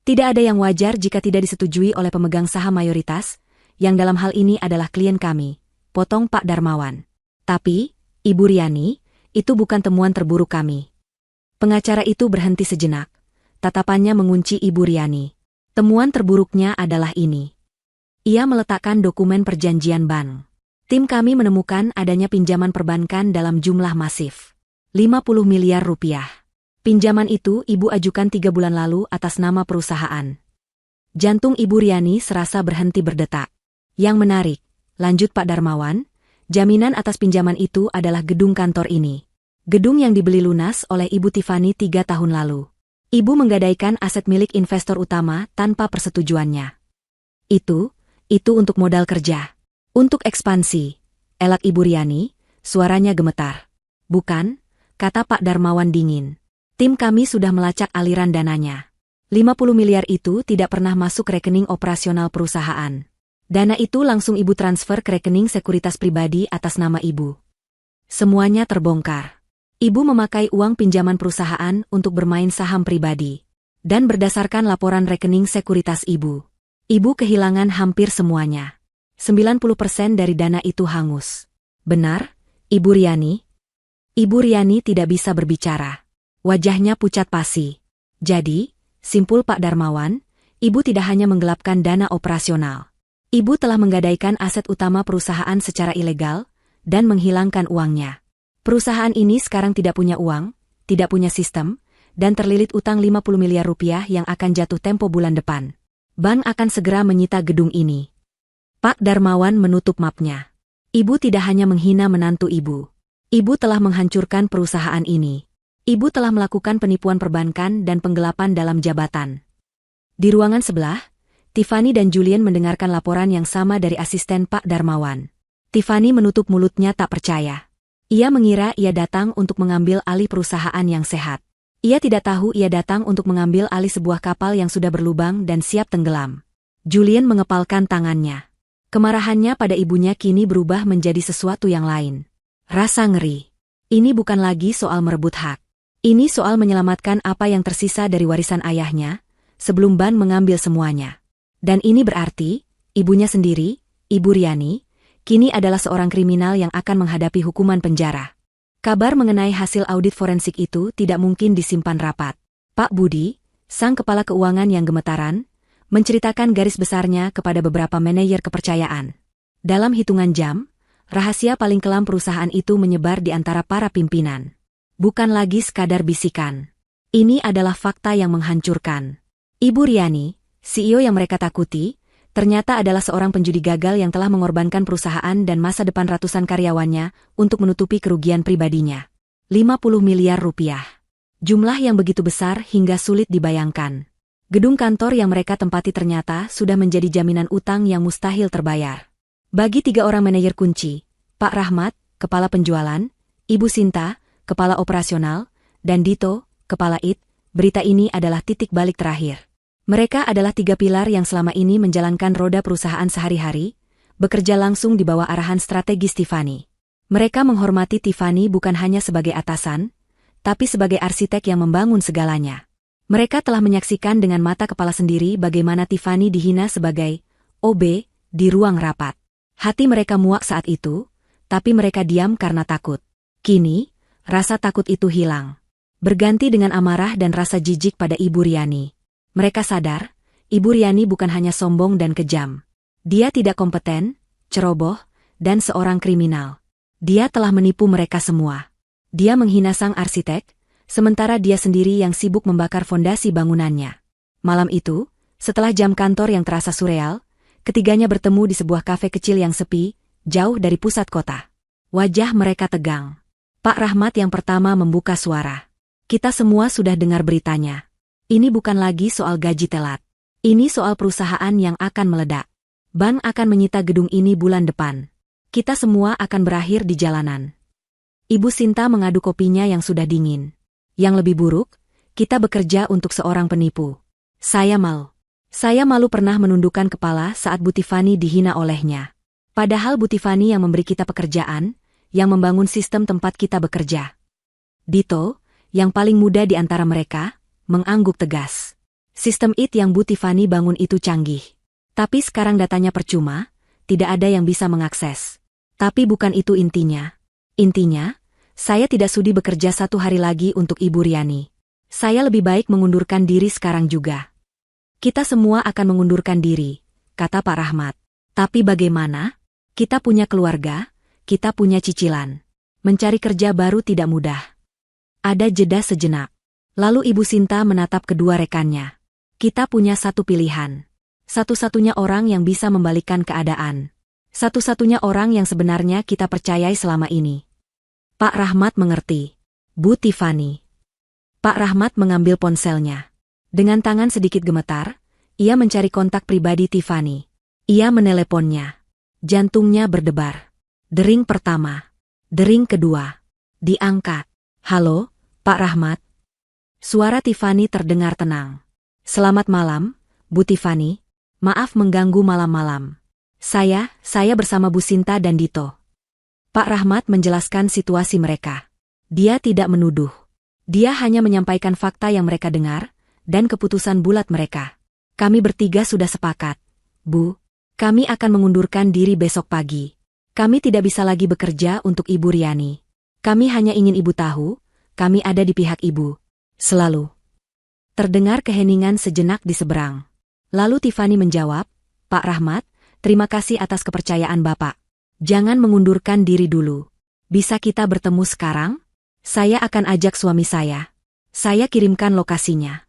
Speaker 1: Tidak ada yang wajar jika tidak disetujui oleh pemegang saham mayoritas, yang dalam hal ini adalah klien kami, potong Pak Darmawan. Tapi, Ibu Riani, itu bukan temuan terburuk kami. Pengacara itu berhenti sejenak. Tatapannya mengunci Ibu Riani. Temuan terburuknya adalah ini. Ia meletakkan dokumen perjanjian bank. Tim kami menemukan adanya pinjaman perbankan dalam jumlah masif. 50 miliar rupiah. Pinjaman itu Ibu ajukan 3 bulan lalu atas nama perusahaan. Jantung Ibu Riani serasa berhenti berdetak. Yang menarik, lanjut Pak Darmawan, jaminan atas pinjaman itu adalah gedung kantor ini. Gedung yang dibeli lunas oleh Ibu Tiffany 3 tahun lalu. Ibu menggadaikan aset milik investor utama tanpa persetujuannya. Itu untuk modal kerja. Untuk ekspansi. Elak Ibu Riani, suaranya gemetar. Bukan, kata Pak Darmawan dingin. Tim kami sudah melacak aliran dananya. 50 miliar itu tidak pernah masuk rekening operasional perusahaan. Dana itu langsung Ibu transfer ke rekening sekuritas pribadi atas nama Ibu. Semuanya terbongkar. Ibu memakai uang pinjaman perusahaan untuk bermain saham pribadi. Dan berdasarkan laporan rekening sekuritas Ibu kehilangan hampir semuanya. 90% dari dana itu hangus. Benar, Ibu Riani? Ibu Riani tidak bisa berbicara. Wajahnya pucat pasi. Jadi, simpul Pak Darmawan, Ibu tidak hanya menggelapkan dana operasional. Ibu telah menggadaikan aset utama perusahaan secara ilegal, dan menghilangkan uangnya. Perusahaan ini sekarang tidak punya uang, tidak punya sistem, dan terlilit utang 50 miliar rupiah yang akan jatuh tempo bulan depan. Bank akan segera menyita gedung ini. Pak Darmawan menutup mapnya. Ibu tidak hanya menghina menantu Ibu. Ibu telah menghancurkan perusahaan ini. Ibu telah melakukan penipuan perbankan dan penggelapan dalam jabatan. Di ruangan sebelah, Tiffany dan Julien mendengarkan laporan yang sama dari asisten Pak Darmawan. Tiffany menutup mulutnya tak percaya. Ia mengira ia datang untuk mengambil alih perusahaan yang sehat. Ia tidak tahu ia datang untuk mengambil alih sebuah kapal yang sudah berlubang dan siap tenggelam. Julien mengepalkan tangannya. Kemarahannya pada ibunya kini berubah menjadi sesuatu yang lain. Rasa ngeri. Ini bukan lagi soal merebut hak. Ini soal menyelamatkan apa yang tersisa dari warisan ayahnya, sebelum Ban mengambil semuanya. Dan ini berarti, ibunya sendiri, Ibu Riani, kini adalah seorang kriminal yang akan menghadapi hukuman penjara. Kabar mengenai hasil audit forensik itu tidak mungkin disimpan rapat. Pak Budi, Sang kepala keuangan yang gemetaran, menceritakan garis besarnya kepada beberapa manajer kepercayaan. Dalam hitungan jam, rahasia paling kelam perusahaan itu menyebar di antara para pimpinan. Bukan lagi sekadar bisikan. Ini adalah fakta yang menghancurkan. Ibu Riani, CEO yang mereka takuti, ternyata adalah seorang penjudi gagal yang telah mengorbankan perusahaan dan masa depan ratusan karyawannya untuk menutupi kerugian pribadinya. 50 miliar rupiah. Jumlah yang begitu besar hingga sulit dibayangkan. Gedung kantor yang mereka tempati ternyata sudah menjadi jaminan utang yang mustahil terbayar. Bagi 3 orang manajer kunci, Pak Rahmat, kepala penjualan, Ibu Sinta, kepala operasional, dan Dito, kepala IT, berita ini adalah titik balik terakhir. Mereka adalah 3 pilar yang selama ini menjalankan roda perusahaan sehari-hari, bekerja langsung di bawah arahan strategis Tiffany. Mereka menghormati Tiffany bukan hanya sebagai atasan, tapi sebagai arsitek yang membangun segalanya. Mereka telah menyaksikan dengan mata kepala sendiri bagaimana Tiffany dihina sebagai OB di ruang rapat. Hati mereka muak saat itu, tapi mereka diam karena takut. Kini, rasa takut itu hilang. Berganti dengan amarah dan rasa jijik pada Ibu Riani. Mereka sadar, Ibu Riani bukan hanya sombong dan kejam. Dia tidak kompeten, ceroboh, dan seorang kriminal. Dia telah menipu mereka semua. Dia menghina sang arsitek, sementara dia sendiri yang sibuk membakar fondasi bangunannya. Malam itu, setelah jam kantor yang terasa surreal, ketiganya bertemu di sebuah kafe kecil yang sepi, jauh dari pusat kota. Wajah mereka tegang. Pak Rahmat yang pertama membuka suara. Kita semua sudah dengar beritanya. Ini bukan lagi soal gaji telat. Ini soal perusahaan yang akan meledak. Bank akan menyita gedung ini bulan depan. Kita semua akan berakhir di jalanan. Ibu Sinta mengadu kopinya yang sudah dingin. Yang lebih buruk, kita bekerja untuk seorang penipu. Saya malu pernah menundukkan kepala saat Bu Tiffany dihina olehnya. Padahal Bu Tiffany yang memberi kita pekerjaan, yang membangun sistem tempat kita bekerja. Dito, yang paling muda di antara mereka, mengangguk tegas. Sistem IT yang Bu Tiffany bangun itu canggih. Tapi sekarang datanya percuma, tidak ada yang bisa mengakses. Tapi bukan itu intinya. Intinya, saya tidak sudi bekerja 1 hari lagi untuk Ibu Riani. Saya lebih baik mengundurkan diri sekarang juga. Kita semua akan mengundurkan diri, kata Pak Rahmat. Tapi bagaimana? Kita punya keluarga, kita punya cicilan. Mencari kerja baru tidak mudah. Ada jeda sejenak. Lalu Ibu Sinta menatap kedua rekannya. Kita punya satu pilihan. Satu-satunya orang yang bisa membalikkan keadaan. Satu-satunya orang yang sebenarnya kita percayai selama ini. Pak Rahmat mengerti. Bu Tiffany. Pak Rahmat mengambil ponselnya. Dengan tangan sedikit gemetar, ia mencari kontak pribadi Tiffany. Ia meneleponnya. Jantungnya berdebar. Dering pertama. Dering kedua. Diangkat. Halo, Pak Rahmat. Suara Tiffany terdengar tenang. Selamat malam, Bu Tiffany. Maaf mengganggu malam-malam. Saya bersama Bu Sinta dan Dito. Pak Rahmat menjelaskan situasi mereka. Dia tidak menuduh. Dia hanya menyampaikan fakta yang mereka dengar, dan keputusan bulat mereka. Kami bertiga sudah sepakat. Bu, kami akan mengundurkan diri besok pagi. Kami tidak bisa lagi bekerja untuk Ibu Riani. Kami hanya ingin Ibu tahu, kami ada di pihak Ibu. Selalu. Terdengar keheningan sejenak di seberang. Lalu Tiffany menjawab, Pak Rahmat, terima kasih atas kepercayaan Bapak. Jangan mengundurkan diri dulu. Bisa kita bertemu sekarang? Saya akan ajak suami saya. Saya kirimkan lokasinya.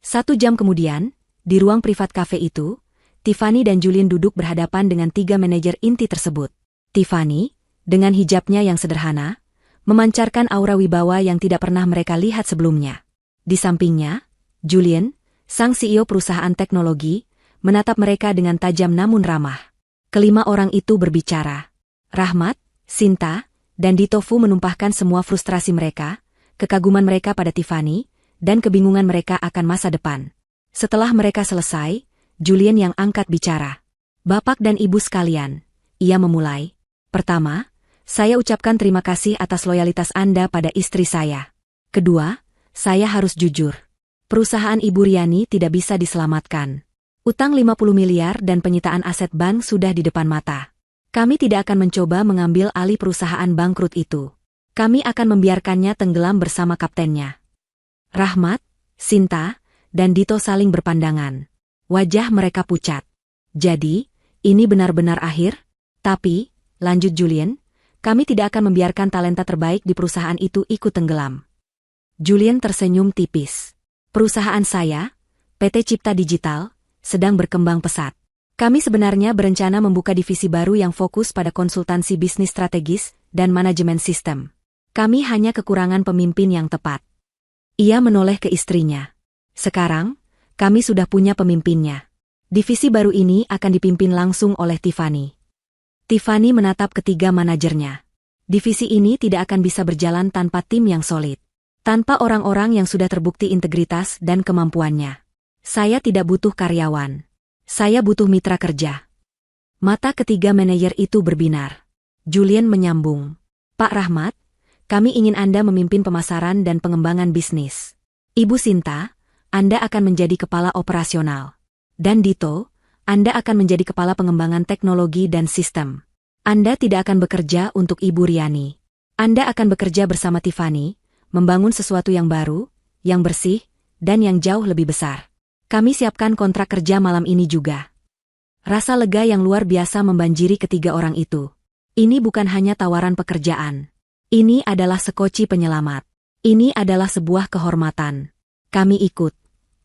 Speaker 1: 1 jam kemudian, di ruang privat kafe itu, Tiffany dan Julien duduk berhadapan dengan 3 manajer inti tersebut. Tiffany, dengan hijabnya yang sederhana, memancarkan aura wibawa yang tidak pernah mereka lihat sebelumnya. Di sampingnya, Julien, sang CEO perusahaan teknologi, menatap mereka dengan tajam namun ramah. Kelima orang itu berbicara. Rahmat, Sinta, dan Dito Fu menumpahkan semua frustrasi mereka, kekaguman mereka pada Tiffany, dan kebingungan mereka akan masa depan. Setelah mereka selesai, Julien yang angkat bicara. Bapak dan Ibu sekalian, ia memulai. Pertama, saya ucapkan terima kasih atas loyalitas Anda pada istri saya. Kedua, saya harus jujur. Perusahaan Ibu Riani tidak bisa diselamatkan. Utang 50 miliar dan penyitaan aset bank sudah di depan mata. Kami tidak akan mencoba mengambil alih perusahaan bangkrut itu. Kami akan membiarkannya tenggelam bersama kaptennya. Rahmat, Sinta, dan Dito saling berpandangan. Wajah mereka pucat. Jadi, ini benar-benar akhir? Tapi, lanjut Julian, kami tidak akan membiarkan talenta terbaik di perusahaan itu ikut tenggelam. Julian tersenyum tipis. Perusahaan saya, PT Cipta Digital, sedang berkembang pesat. Kami sebenarnya berencana membuka divisi baru yang fokus pada konsultansi bisnis strategis dan manajemen sistem. Kami hanya kekurangan pemimpin yang tepat. Ia menoleh ke istrinya. Sekarang, kami sudah punya pemimpinnya. Divisi baru ini akan dipimpin langsung oleh Tiffany. Tiffany menatap ketiga manajernya. Divisi ini tidak akan bisa berjalan tanpa tim yang solid. Tanpa orang-orang yang sudah terbukti integritas dan kemampuannya. Saya tidak butuh karyawan. Saya butuh mitra kerja. Mata ketiga manajer itu berbinar. Julian menyambung. Pak Rahmat, kami ingin Anda memimpin pemasaran dan pengembangan bisnis. Ibu Sinta, Anda akan menjadi kepala operasional. Dan Dito, Anda akan menjadi kepala pengembangan teknologi dan sistem. Anda tidak akan bekerja untuk Ibu Riani. Anda akan bekerja bersama Tiffany, membangun sesuatu yang baru, yang bersih, dan yang jauh lebih besar. Kami siapkan kontrak kerja malam ini juga. Rasa lega yang luar biasa membanjiri ketiga orang itu. Ini bukan hanya tawaran pekerjaan. Ini adalah sekoci penyelamat. Ini adalah sebuah kehormatan. Kami ikut,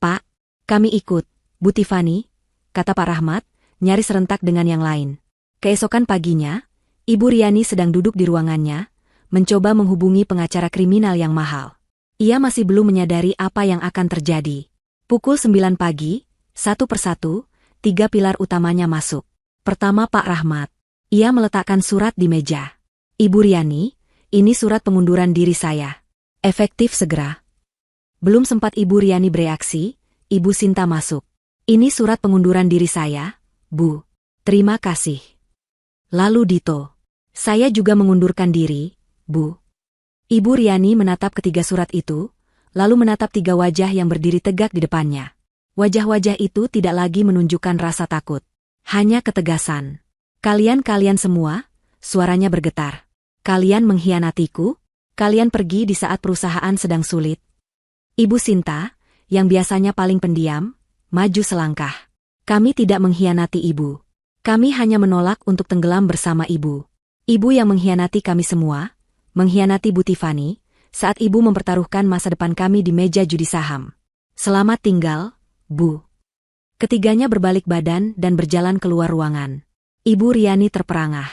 Speaker 1: Pak. Kami ikut, Bu Tiffany, kata Pak Rahmat, nyaris serentak dengan yang lain. Keesokan paginya, Ibu Riani sedang duduk di ruangannya, mencoba menghubungi pengacara kriminal yang mahal. Ia masih belum menyadari apa yang akan terjadi. Pukul 9 pagi, satu persatu, tiga pilar utamanya masuk. Pertama Pak Rahmat. Ia meletakkan surat di meja. Ibu Riani, ini surat pengunduran diri saya. Efektif segera. Belum sempat Ibu Riani bereaksi, Ibu Sinta masuk. Ini surat pengunduran diri saya, Bu. Terima kasih. Lalu Dito. Saya juga mengundurkan diri, Bu. Ibu Riani menatap ketiga surat itu, lalu menatap tiga wajah yang berdiri tegak di depannya. Wajah-wajah itu tidak lagi menunjukkan rasa takut. Hanya ketegasan. Kalian semua, suaranya bergetar. Kalian mengkhianatiku? Kalian pergi di saat perusahaan sedang sulit? Ibu Sinta, yang biasanya paling pendiam, maju selangkah. Kami tidak mengkhianati Ibu. Kami hanya menolak untuk tenggelam bersama Ibu. Ibu yang mengkhianati kami semua, mengkhianati Bu Tiffany, saat Ibu mempertaruhkan masa depan kami di meja judi saham. Selamat tinggal, Bu. Ketiganya berbalik badan dan berjalan keluar ruangan. Ibu Riani terperangah.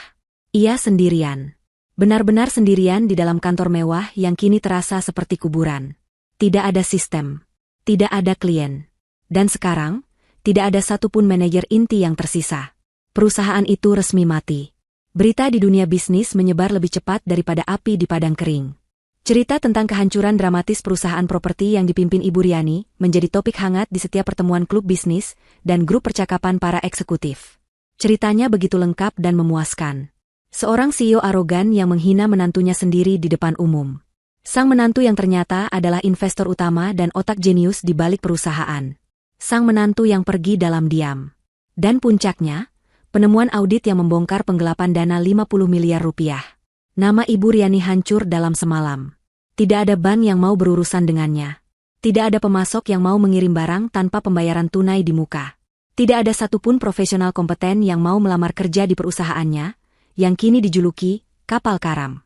Speaker 1: Ia sendirian. Benar-benar sendirian di dalam kantor mewah yang kini terasa seperti kuburan. Tidak ada sistem. Tidak ada klien. Dan sekarang, tidak ada satupun manajer inti yang tersisa. Perusahaan itu resmi mati. Berita di dunia bisnis menyebar lebih cepat daripada api di padang kering. Cerita tentang kehancuran dramatis perusahaan properti yang dipimpin Ibu Riani menjadi topik hangat di setiap pertemuan klub bisnis dan grup percakapan para eksekutif. Ceritanya begitu lengkap dan memuaskan. Seorang CEO arogan yang menghina menantunya sendiri di depan umum. Sang menantu yang ternyata adalah investor utama dan otak jenius di balik perusahaan. Sang menantu yang pergi dalam diam. Dan puncaknya, penemuan audit yang membongkar penggelapan dana 50 miliar rupiah. Nama Ibu Riani hancur dalam semalam. Tidak ada bank yang mau berurusan dengannya. Tidak ada pemasok yang mau mengirim barang tanpa pembayaran tunai di muka. Tidak ada satupun profesional kompeten yang mau melamar kerja di perusahaannya, yang kini dijuluki kapal karam.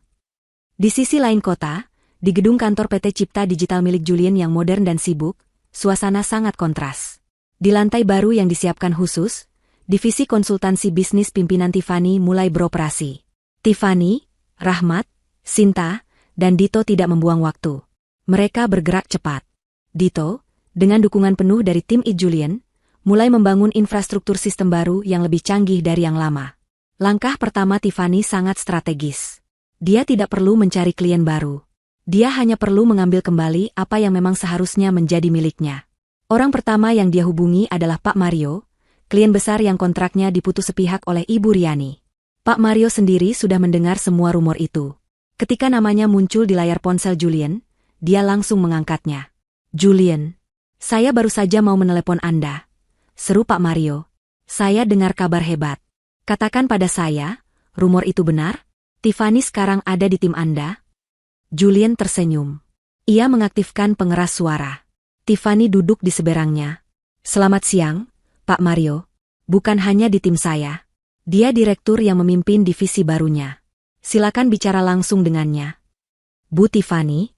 Speaker 1: Di sisi lain kota, di gedung kantor PT Cipta Digital milik Julian yang modern dan sibuk, suasana sangat kontras. Di lantai baru yang disiapkan khusus, divisi konsultansi bisnis pimpinan Tiffany mulai beroperasi. Tiffany, Rahmat, Sinta, dan Dito tidak membuang waktu. Mereka bergerak cepat. Dito, dengan dukungan penuh dari tim Julian, mulai membangun infrastruktur sistem baru yang lebih canggih dari yang lama. Langkah pertama Tiffany sangat strategis. Dia tidak perlu mencari klien baru. Dia hanya perlu mengambil kembali apa yang memang seharusnya menjadi miliknya. Orang pertama yang dia hubungi adalah Pak Mario, klien besar yang kontraknya diputus sepihak oleh Ibu Riani. Pak Mario sendiri sudah mendengar semua rumor itu. Ketika namanya muncul di layar ponsel Julian, dia langsung mengangkatnya. Julian, saya baru saja mau menelepon Anda. Seru Pak Mario. Saya dengar kabar hebat. Katakan pada saya, rumor itu benar? Tiffany sekarang ada di tim Anda? Julian tersenyum. Ia mengaktifkan pengeras suara. Tiffany duduk di seberangnya. Selamat siang, Pak Mario. Bukan hanya di tim saya. Dia direktur yang memimpin divisi barunya. Silakan bicara langsung dengannya. Bu Tiffany.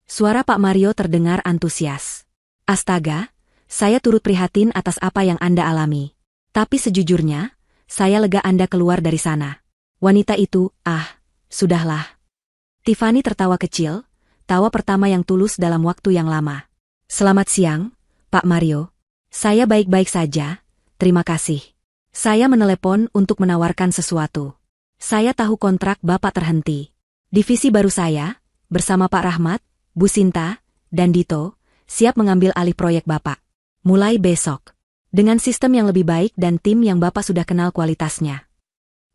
Speaker 1: Suara Pak Mario terdengar antusias. Astaga, saya turut prihatin atas apa yang Anda alami. Tapi sejujurnya, saya lega Anda keluar dari sana. Wanita itu, sudahlah. Tiffany tertawa kecil, tawa pertama yang tulus dalam waktu yang lama. Selamat siang, Pak Mario. Saya baik-baik saja, terima kasih. Saya menelepon untuk menawarkan sesuatu. Saya tahu kontrak Bapak terhenti. Divisi baru saya, bersama Pak Rahmat, Bu Sinta, dan Dito, siap mengambil alih proyek Bapak. Mulai besok. Dengan sistem yang lebih baik dan tim yang Bapak sudah kenal kualitasnya.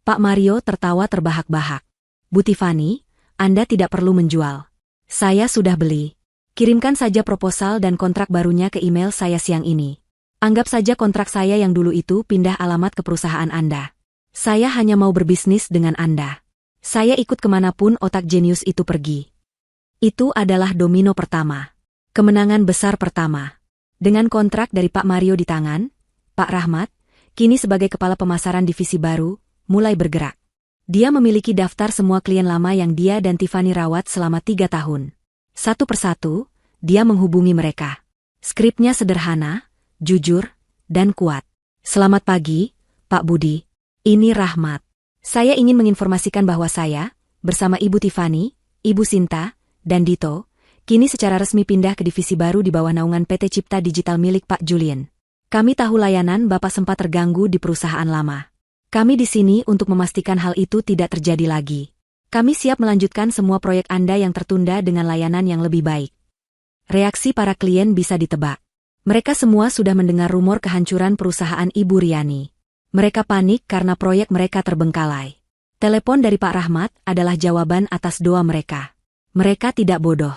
Speaker 1: Pak Mario tertawa terbahak-bahak. Bu Tiffany, Anda tidak perlu menjual. Saya sudah beli. Kirimkan saja proposal dan kontrak barunya ke email saya siang ini. Anggap saja kontrak saya yang dulu itu pindah alamat ke perusahaan Anda. Saya hanya mau berbisnis dengan Anda. Saya ikut kemanapun otak jenius itu pergi. Itu adalah domino pertama. Kemenangan besar pertama. Dengan kontrak dari Pak Mario di tangan, Pak Rahmat, kini sebagai kepala pemasaran divisi baru, mulai bergerak. Dia memiliki daftar semua klien lama yang dia dan Tiffany rawat selama 3 tahun. Satu persatu, dia menghubungi mereka. Skripnya sederhana, jujur, dan kuat. Selamat pagi, Pak Budi. Ini Rahmat. Saya ingin menginformasikan bahwa saya, bersama Ibu Tiffany, Ibu Sinta, dan Dito, kini secara resmi pindah ke divisi baru di bawah naungan PT Cipta Digital milik Pak Julien. Kami tahu layanan Bapak sempat terganggu di perusahaan lama. Kami di sini untuk memastikan hal itu tidak terjadi lagi. Kami siap melanjutkan semua proyek Anda yang tertunda dengan layanan yang lebih baik. Reaksi para klien bisa ditebak. Mereka semua sudah mendengar rumor kehancuran perusahaan Ibu Riani. Mereka panik karena proyek mereka terbengkalai. Telepon dari Pak Rahmat adalah jawaban atas doa mereka. Mereka tidak bodoh.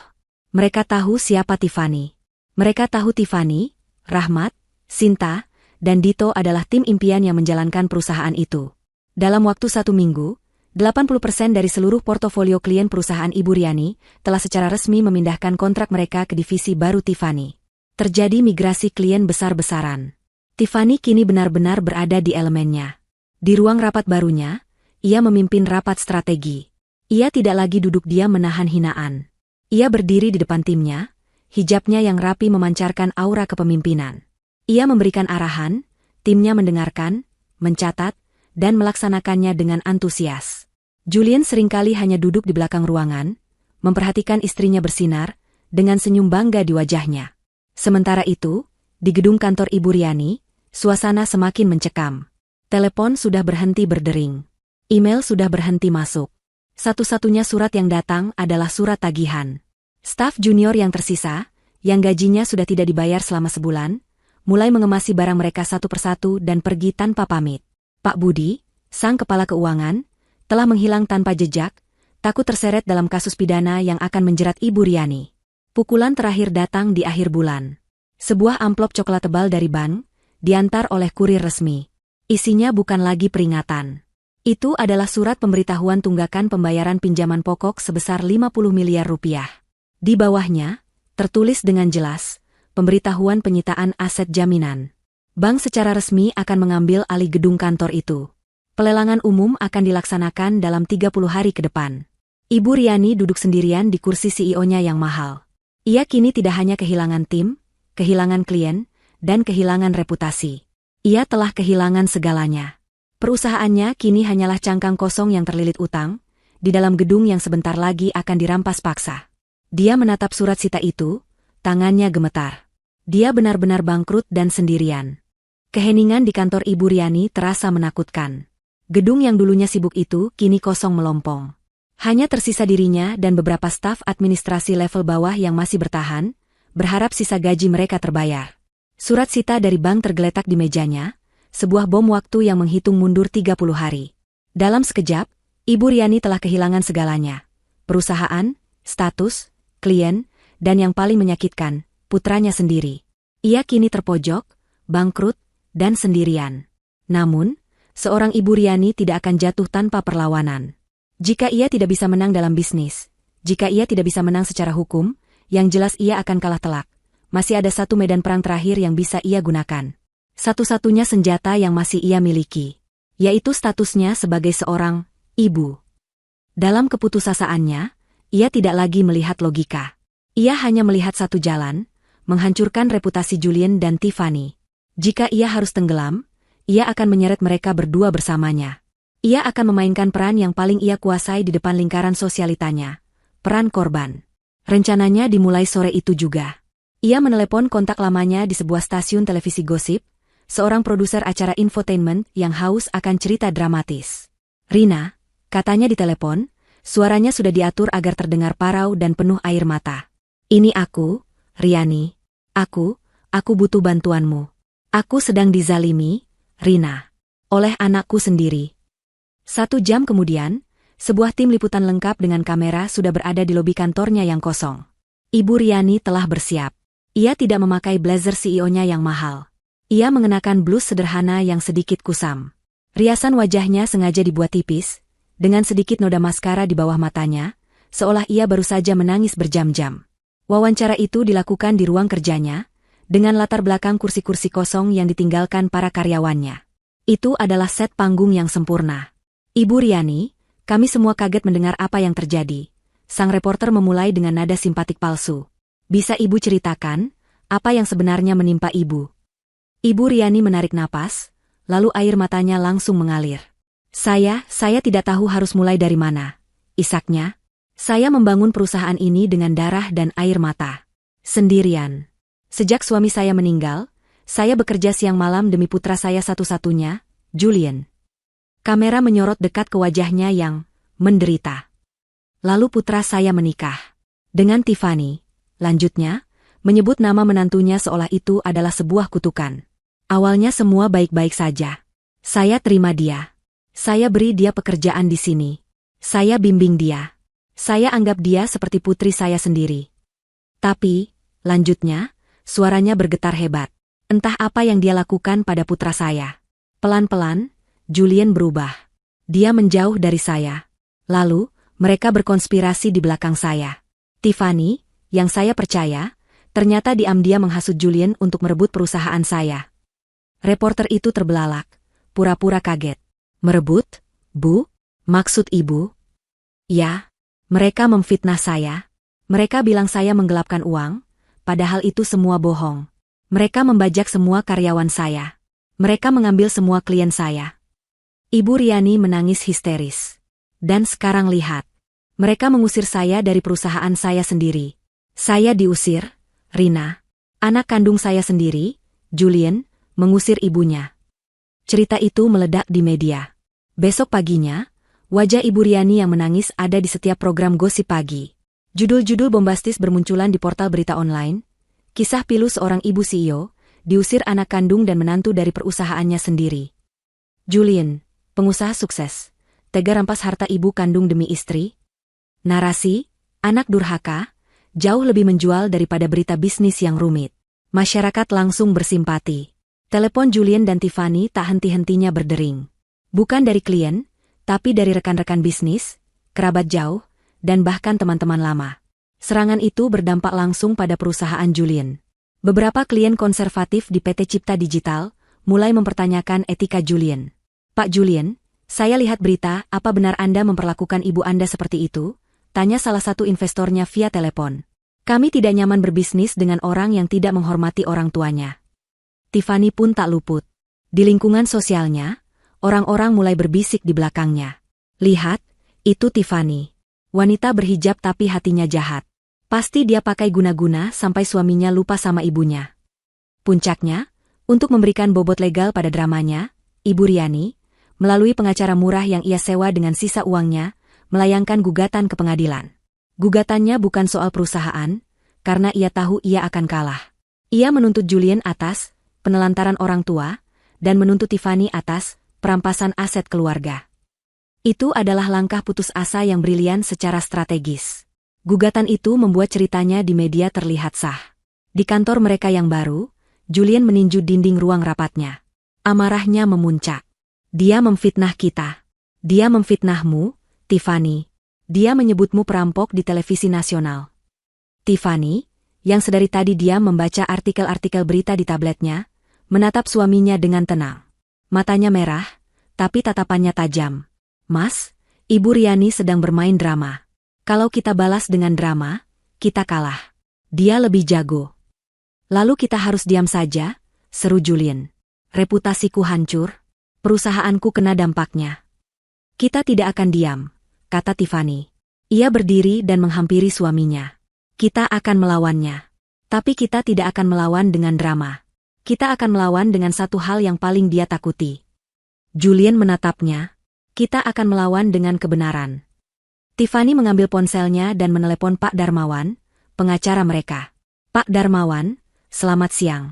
Speaker 1: Mereka tahu siapa Tiffany. Mereka tahu Tiffany, Rahmat, Sinta, dan Dito adalah tim impian yang menjalankan perusahaan itu. Dalam waktu 1 minggu, 80% dari seluruh portofolio klien perusahaan Ibu Riani telah secara resmi memindahkan kontrak mereka ke divisi baru Tiffany. Terjadi migrasi klien besar-besaran. Tiffany kini benar-benar berada di elemennya. Di ruang rapat barunya, ia memimpin rapat strategi. Ia tidak lagi duduk diam menahan hinaan. Ia berdiri di depan timnya, hijabnya yang rapi memancarkan aura kepemimpinan. Ia memberikan arahan, timnya mendengarkan, mencatat, dan melaksanakannya dengan antusias. Julien seringkali hanya duduk di belakang ruangan, memperhatikan istrinya bersinar, dengan senyum bangga di wajahnya. Sementara itu, di gedung kantor Ibu Riani, suasana semakin mencekam. Telepon sudah berhenti berdering. Email sudah berhenti masuk. Satu-satunya surat yang datang adalah surat tagihan. Staf junior yang tersisa, yang gajinya sudah tidak dibayar selama sebulan, mulai mengemasi barang mereka satu persatu dan pergi tanpa pamit. Pak Budi, sang kepala keuangan, telah menghilang tanpa jejak, takut terseret dalam kasus pidana yang akan menjerat Ibu Riani. Pukulan terakhir datang di akhir bulan. Sebuah amplop coklat tebal dari bank, diantar oleh kurir resmi. Isinya bukan lagi peringatan. Itu adalah surat pemberitahuan tunggakan pembayaran pinjaman pokok sebesar 50 miliar rupiah. Di bawahnya, tertulis dengan jelas, pemberitahuan penyitaan aset jaminan. Bank secara resmi akan mengambil alih gedung kantor itu. Pelelangan umum akan dilaksanakan dalam 30 hari ke depan. Ibu Riani duduk sendirian di kursi CEO-nya yang mahal. Ia kini tidak hanya kehilangan tim, kehilangan klien, dan kehilangan reputasi. Ia telah kehilangan segalanya. Perusahaannya kini hanyalah cangkang kosong yang terlilit utang, di dalam gedung yang sebentar lagi akan dirampas paksa. Dia menatap surat sita itu, tangannya gemetar. Dia benar-benar bangkrut dan sendirian. Keheningan di kantor Ibu Riani terasa menakutkan. Gedung yang dulunya sibuk itu kini kosong melompong. Hanya tersisa dirinya dan beberapa staf administrasi level bawah yang masih bertahan, berharap sisa gaji mereka terbayar. Surat sita dari bank tergeletak di mejanya, sebuah bom waktu yang menghitung mundur 30 hari. Dalam sekejap, Ibu Riani telah kehilangan segalanya. Perusahaan, status, klien, dan yang paling menyakitkan, putranya sendiri. Ia kini terpojok, bangkrut, dan sendirian. Namun, seorang Ibu Riani tidak akan jatuh tanpa perlawanan. Jika ia tidak bisa menang dalam bisnis, jika ia tidak bisa menang secara hukum, yang jelas ia akan kalah telak. masih ada satu medan perang terakhir yang bisa ia gunakan. Satu-satunya senjata yang masih ia miliki, yaitu statusnya sebagai seorang ibu. Dalam keputusasaannya, ia tidak lagi melihat logika. Ia hanya melihat satu jalan, menghancurkan reputasi Julian dan Tiffany. Jika ia harus tenggelam, ia akan menyeret mereka berdua bersamanya. Ia akan memainkan peran yang paling ia kuasai di depan lingkaran sosialitanya, peran korban. Rencananya dimulai sore itu juga. Ia menelepon kontak lamanya di sebuah stasiun televisi gosip, seorang produser acara infotainment yang haus akan cerita dramatis. "Rina," katanya di telepon, suaranya sudah diatur agar terdengar parau dan penuh air mata. "Ini aku, Riani. Aku butuh bantuanmu. Aku sedang dizalimi, Rina, oleh anakku sendiri." 1 jam kemudian, sebuah tim liputan lengkap dengan kamera sudah berada di lobi kantornya yang kosong. Ibu Riani telah bersiap. Ia tidak memakai blazer CEO-nya yang mahal. Ia mengenakan blus sederhana yang sedikit kusam. Riasan wajahnya sengaja dibuat tipis, dengan sedikit noda maskara di bawah matanya, seolah ia baru saja menangis berjam-jam. Wawancara itu dilakukan di ruang kerjanya, dengan latar belakang kursi-kursi kosong yang ditinggalkan para karyawannya. Itu adalah set panggung yang sempurna. "Ibu Riani, kami semua kaget mendengar apa yang terjadi." Sang reporter memulai dengan nada simpatik palsu. "Bisa ibu ceritakan, apa yang sebenarnya menimpa ibu?" Ibu Riani menarik napas, lalu air matanya langsung mengalir. Saya tidak tahu harus mulai dari mana," isaknya. "Saya membangun perusahaan ini dengan darah dan air mata. Sendirian. Sejak suami saya meninggal, saya bekerja siang malam demi putra saya satu-satunya, Julian." Kamera menyorot dekat ke wajahnya yang menderita. "Lalu putra saya menikah dengan Tiffany," lanjutnya, menyebut nama menantunya seolah itu adalah sebuah kutukan. "Awalnya semua baik-baik saja. Saya terima dia. Saya beri dia pekerjaan di sini. Saya bimbing dia. Saya anggap dia seperti putri saya sendiri. Tapi," lanjutnya, suaranya bergetar hebat, "entah apa yang dia lakukan pada putra saya. Pelan-pelan, Julian berubah. Dia menjauh dari saya. Lalu, mereka berkonspirasi di belakang saya. Tiffany, yang saya percaya, ternyata diam-diam menghasut Julian untuk merebut perusahaan saya." Reporter itu terbelalak, pura-pura kaget. "Merebut, Bu? Maksud ibu?" "Ya, mereka memfitnah saya. Mereka bilang saya menggelapkan uang, padahal itu semua bohong. Mereka membajak semua karyawan saya. Mereka mengambil semua klien saya." Ibu Riani menangis histeris. "Dan sekarang lihat. Mereka mengusir saya dari perusahaan saya sendiri. Saya diusir, Rina. Anak kandung saya sendiri, Julian, mengusir ibunya." Cerita itu meledak di media. Besok paginya, wajah Ibu Riani yang menangis ada di setiap program gosip pagi. Judul-judul bombastis bermunculan di portal berita online. Kisah pilu seorang ibu CEO, diusir anak kandung dan menantu dari perusahaannya sendiri. Julian, pengusaha sukses, tega rampas harta ibu kandung demi istri. Narasi, anak durhaka, jauh lebih menjual daripada berita bisnis yang rumit. Masyarakat langsung bersimpati. Telepon Julian dan Tiffany tak henti-hentinya berdering. Bukan dari klien, tapi dari rekan-rekan bisnis, kerabat jauh, dan bahkan teman-teman lama. Serangan itu berdampak langsung pada perusahaan Julian. Beberapa klien konservatif di PT Cipta Digital mulai mempertanyakan etika Julian. "Pak Julian, saya lihat berita, apa benar Anda memperlakukan ibu Anda seperti itu?" tanya salah satu investornya via telepon. "Kami tidak nyaman berbisnis dengan orang yang tidak menghormati orang tuanya." Tiffany pun tak luput. Di lingkungan sosialnya, orang-orang mulai berbisik di belakangnya. "Lihat, itu Tiffany. Wanita berhijab tapi hatinya jahat. Pasti dia pakai guna-guna sampai suaminya lupa sama ibunya." Puncaknya, untuk memberikan bobot legal pada dramanya, Ibu Riani, melalui pengacara murah yang ia sewa dengan sisa uangnya, melayangkan gugatan ke pengadilan. Gugatannya bukan soal perusahaan, karena ia tahu ia akan kalah. Ia menuntut Julian atas penelantaran orang tua, dan menuntut Tiffany atas perampasan aset keluarga. Itu adalah langkah putus asa yang brilian secara strategis. Gugatan itu membuat ceritanya di media terlihat sah. Di kantor mereka yang baru, Julian meninju dinding ruang rapatnya. Amarahnya memuncak. "Dia memfitnah kita. Dia memfitnahmu, Tiffany. Dia menyebutmu perampok di televisi nasional." "Tiffany, yang sedari tadi diam membaca artikel-artikel berita di tabletnya, menatap suaminya dengan tenang. Matanya merah, tapi tatapannya tajam. "Mas, Ibu Riani sedang bermain drama. Kalau kita balas dengan drama, kita kalah. Dia lebih jago." "Lalu kita harus diam saja?" seru Julian. "Reputasiku hancur. Perusahaanku kena dampaknya." "Kita tidak akan diam," kata Tiffany. Ia berdiri dan menghampiri suaminya. "Kita akan melawannya. Tapi kita tidak akan melawan dengan drama. Kita akan melawan dengan satu hal yang paling dia takuti." Julian menatapnya. "Kita akan melawan dengan kebenaran." Tiffany mengambil ponselnya dan menelepon Pak Darmawan, pengacara mereka. "Pak Darmawan, selamat siang.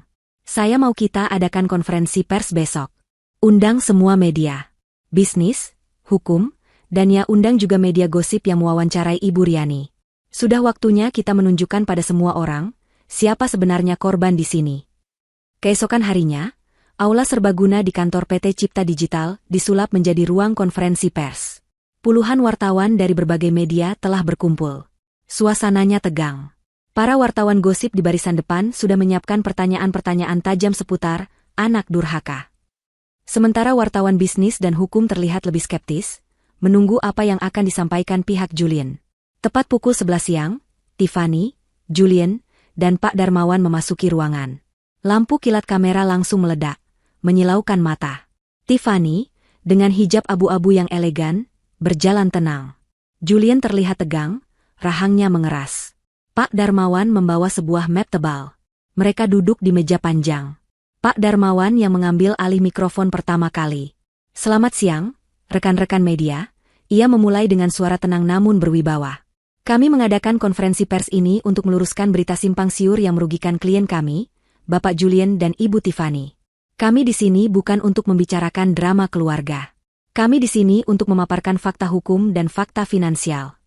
Speaker 1: Saya mau kita adakan konferensi pers besok. Undang semua media, bisnis, hukum, dan ya undang juga media gosip yang mewawancarai Ibu Riani. Sudah waktunya kita menunjukkan pada semua orang, siapa sebenarnya korban di sini." Keesokan harinya, aula serbaguna di kantor PT Cipta Digital disulap menjadi ruang konferensi pers. Puluhan wartawan dari berbagai media telah berkumpul. Suasananya tegang. Para wartawan gosip di barisan depan sudah menyiapkan pertanyaan-pertanyaan tajam seputar anak durhaka. Sementara wartawan bisnis dan hukum terlihat lebih skeptis, menunggu apa yang akan disampaikan pihak Julian. Tepat pukul 11 siang, Tiffany, Julian, dan Pak Darmawan memasuki ruangan. Lampu kilat kamera langsung meledak, menyilaukan mata. Tiffany, dengan hijab abu-abu yang elegan, berjalan tenang. Julian terlihat tegang, rahangnya mengeras. Pak Darmawan membawa sebuah map tebal. Mereka duduk di meja panjang. Pak Darmawan yang mengambil alih mikrofon pertama kali. "Selamat siang, rekan-rekan media." Ia memulai dengan suara tenang namun berwibawa. "Kami mengadakan konferensi pers ini untuk meluruskan berita simpang siur yang merugikan klien kami, Bapak Julian dan Ibu Tiffany. Kami di sini bukan untuk membicarakan drama keluarga. Kami di sini untuk memaparkan fakta hukum dan fakta finansial."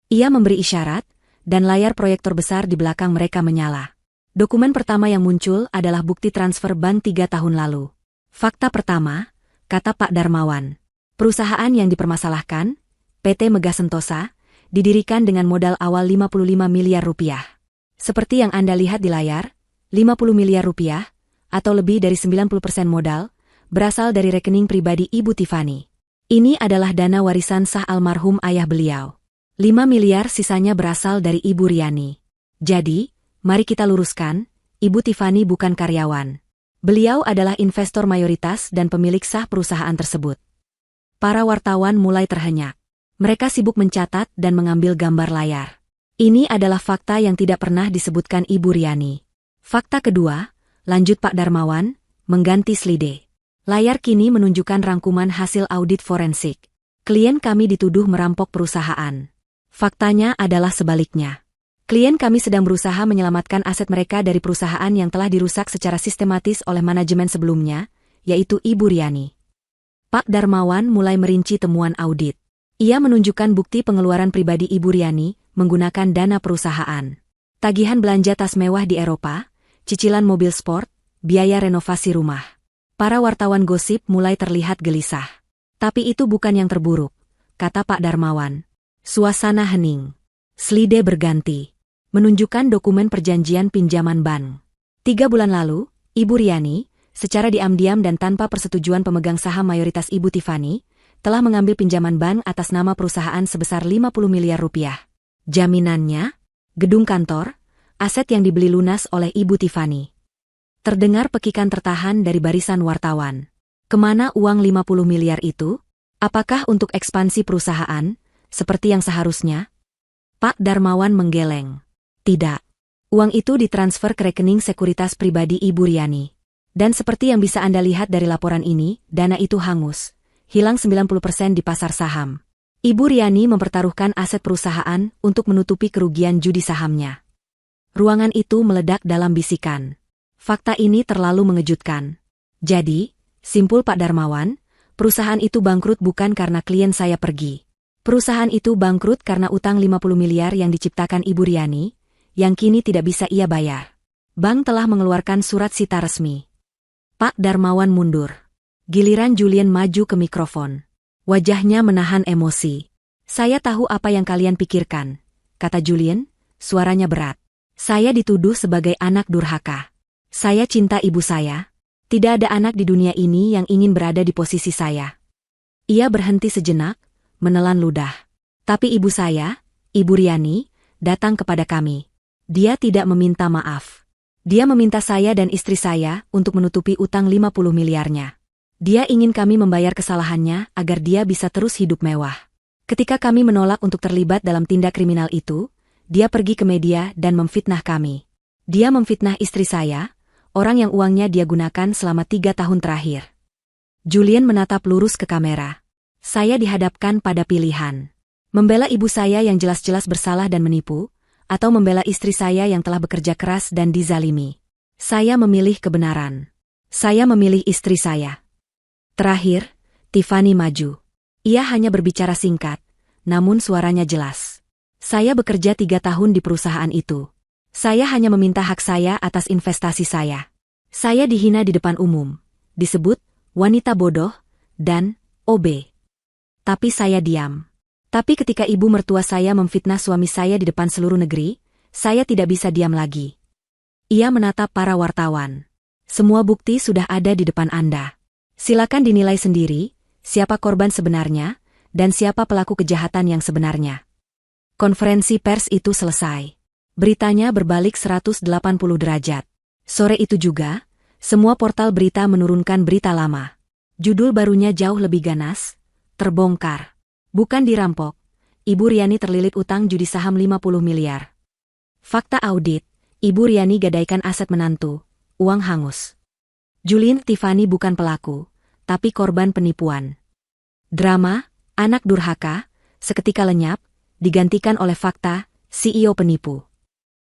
Speaker 1: Ia memberi isyarat, dan layar proyektor besar di belakang mereka menyala. Dokumen pertama yang muncul adalah bukti transfer bank 3 tahun lalu. "Fakta pertama," kata Pak Darmawan. "Perusahaan yang dipermasalahkan, PT Megah Sentosa, didirikan dengan modal awal 55 miliar rupiah. Seperti yang Anda lihat di layar, 50 miliar rupiah, atau lebih dari 90% modal, berasal dari rekening pribadi Ibu Tiffany. Ini adalah dana warisan sah almarhum ayah beliau. 5 miliar sisanya berasal dari Ibu Riani. Jadi, mari kita luruskan, Ibu Tiffany bukan karyawan. Beliau adalah investor mayoritas dan pemilik sah perusahaan tersebut." Para wartawan mulai terhenyak. Mereka sibuk mencatat dan mengambil gambar layar. Ini adalah fakta yang tidak pernah disebutkan Ibu Riani. "Fakta kedua," lanjut Pak Darmawan, mengganti slide. "Layar kini menunjukkan rangkuman hasil audit forensik. Klien kami dituduh merampok perusahaan. Faktanya adalah sebaliknya. Klien kami sedang berusaha menyelamatkan aset mereka dari perusahaan yang telah dirusak secara sistematis oleh manajemen sebelumnya, yaitu Ibu Riani." Pak Darmawan mulai merinci temuan audit. Ia menunjukkan bukti pengeluaran pribadi Ibu Riani menggunakan dana perusahaan. Tagihan belanja tas mewah di Eropa, cicilan mobil sport, biaya renovasi rumah. Para wartawan gosip mulai terlihat gelisah. "Tapi itu bukan yang terburuk," kata Pak Darmawan. Suasana hening. Slide berganti. Menunjukkan dokumen perjanjian pinjaman bank. 3 bulan lalu, Ibu Riani, secara diam-diam dan tanpa persetujuan pemegang saham mayoritas Ibu Tiffany, telah mengambil pinjaman bank atas nama perusahaan sebesar 50 miliar rupiah. Jaminannya, gedung kantor, aset yang dibeli lunas oleh Ibu Tiffany. Terdengar pekikan tertahan dari barisan wartawan. Kemana uang 50 miliar itu? Apakah untuk ekspansi perusahaan, seperti yang seharusnya? Pak Darmawan menggeleng. Tidak. Uang itu ditransfer ke rekening sekuritas pribadi Ibu Riani. Dan seperti yang bisa Anda lihat dari laporan ini, dana itu hangus. Hilang 90% di pasar saham. Ibu Riani mempertaruhkan aset perusahaan untuk menutupi kerugian judi sahamnya. Ruangan itu meledak dalam bisikan. Fakta ini terlalu mengejutkan. Jadi, simpul Pak Darmawan, perusahaan itu bangkrut bukan karena klien saya pergi. Perusahaan itu bangkrut karena utang 50 miliar yang diciptakan Ibu Riani, yang kini tidak bisa ia bayar. Bank telah mengeluarkan surat sita resmi. Pak Darmawan mundur. Giliran Julian maju ke mikrofon. Wajahnya menahan emosi. "Saya tahu apa yang kalian pikirkan," kata Julian, suaranya berat. Saya dituduh sebagai anak durhaka. Saya cinta ibu saya. Tidak ada anak di dunia ini yang ingin berada di posisi saya. Ia berhenti sejenak, menelan ludah. Tapi ibu saya, Ibu Riani, datang kepada kami. Dia tidak meminta maaf. Dia meminta saya dan istri saya untuk menutupi utang 50 miliarnya. Dia ingin kami membayar kesalahannya agar dia bisa terus hidup mewah. Ketika kami menolak untuk terlibat dalam tindak kriminal itu, dia pergi ke media dan memfitnah kami. Dia memfitnah istri saya, orang yang uangnya dia gunakan selama 3 tahun terakhir. Julian menatap lurus ke kamera. Saya dihadapkan pada pilihan. Membela ibu saya yang jelas-jelas bersalah dan menipu, atau membela istri saya yang telah bekerja keras dan dizalimi. Saya memilih kebenaran. Saya memilih istri saya. Terakhir, Tiffany maju. Ia hanya berbicara singkat, namun suaranya jelas. Saya bekerja 3 tahun di perusahaan itu. Saya hanya meminta hak saya atas investasi saya. Saya dihina di depan umum, disebut wanita bodoh, dan OB. Tapi saya diam. Tapi ketika ibu mertua saya memfitnah suami saya di depan seluruh negeri, saya tidak bisa diam lagi. Ia menatap para wartawan. Semua bukti sudah ada di depan Anda. Silakan dinilai sendiri, siapa korban sebenarnya, dan siapa pelaku kejahatan yang sebenarnya. Konferensi pers itu selesai. Beritanya berbalik 180 derajat. Sore itu juga, semua portal berita menurunkan berita lama. Judul barunya jauh lebih ganas, terbongkar. Bukan dirampok, Ibu Riani terlilit utang judi saham 50 miliar. Fakta audit, Ibu Riani gadaikan aset menantu, uang hangus. Julian Tiffany bukan pelaku, tapi korban penipuan. Drama, anak durhaka, seketika lenyap, digantikan oleh fakta, CEO penipu.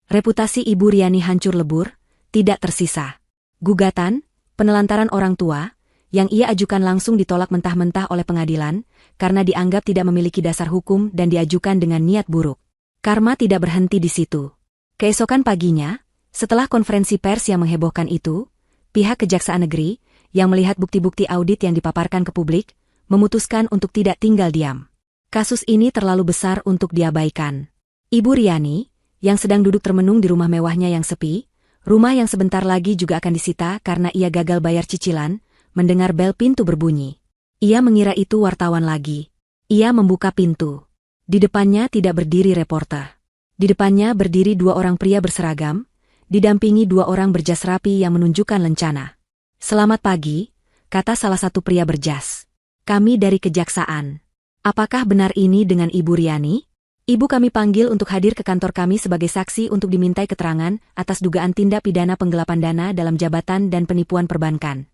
Speaker 1: Reputasi Ibu Riani hancur lebur, tidak tersisa. Gugatan, penelantaran orang tua, yang ia ajukan langsung ditolak mentah-mentah oleh pengadilan, karena dianggap tidak memiliki dasar hukum dan diajukan dengan niat buruk. Karma tidak berhenti di situ. Keesokan paginya, setelah konferensi pers yang menghebohkan itu, pihak Kejaksaan Negeri, yang melihat bukti-bukti audit yang dipaparkan ke publik, memutuskan untuk tidak tinggal diam. Kasus ini terlalu besar untuk diabaikan. Ibu Riani, yang sedang duduk termenung di rumah mewahnya yang sepi, rumah yang sebentar lagi juga akan disita karena ia gagal bayar cicilan, mendengar bel pintu berbunyi. Ia mengira itu wartawan lagi. Ia membuka pintu. Di depannya tidak berdiri reporter. Di depannya berdiri 2 orang pria berseragam, didampingi 2 orang berjas rapi yang menunjukkan lencana. "Selamat pagi," kata salah satu pria berjas. "Kami dari Kejaksaan. Apakah benar ini dengan Ibu Riani? Ibu kami panggil untuk hadir ke kantor kami sebagai saksi untuk dimintai keterangan atas dugaan tindak pidana penggelapan dana dalam jabatan dan penipuan perbankan."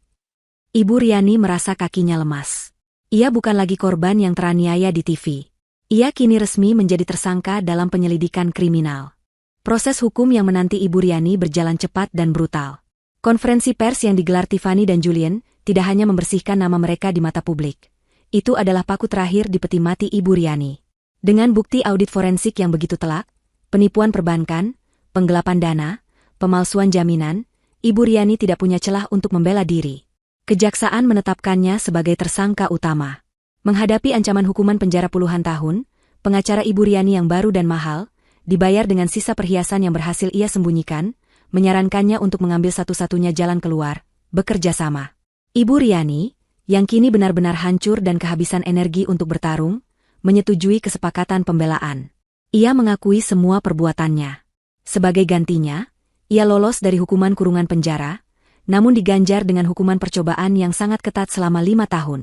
Speaker 1: Ibu Riani merasa kakinya lemas. Ia bukan lagi korban yang teraniaya di TV. Ia kini resmi menjadi tersangka dalam penyelidikan kriminal. Proses hukum yang menanti Ibu Riani berjalan cepat dan brutal. Konferensi pers yang digelar Tiffany dan Julian tidak hanya membersihkan nama mereka di mata publik. Itu adalah paku terakhir di peti mati Ibu Riani. Dengan bukti audit forensik yang begitu telak, penipuan perbankan, penggelapan dana, pemalsuan jaminan, Ibu Riani tidak punya celah untuk membela diri. Kejaksaan menetapkannya sebagai tersangka utama. Menghadapi ancaman hukuman penjara puluhan tahun, pengacara Ibu Riani yang baru dan mahal, dibayar dengan sisa perhiasan yang berhasil ia sembunyikan, menyarankannya untuk mengambil satu-satunya jalan keluar, bekerja sama. Ibu Riani, yang kini benar-benar hancur dan kehabisan energi untuk bertarung, menyetujui kesepakatan pembelaan. Ia mengakui semua perbuatannya. Sebagai gantinya, ia lolos dari hukuman kurungan penjara, namun diganjar dengan hukuman percobaan yang sangat ketat selama 5 tahun.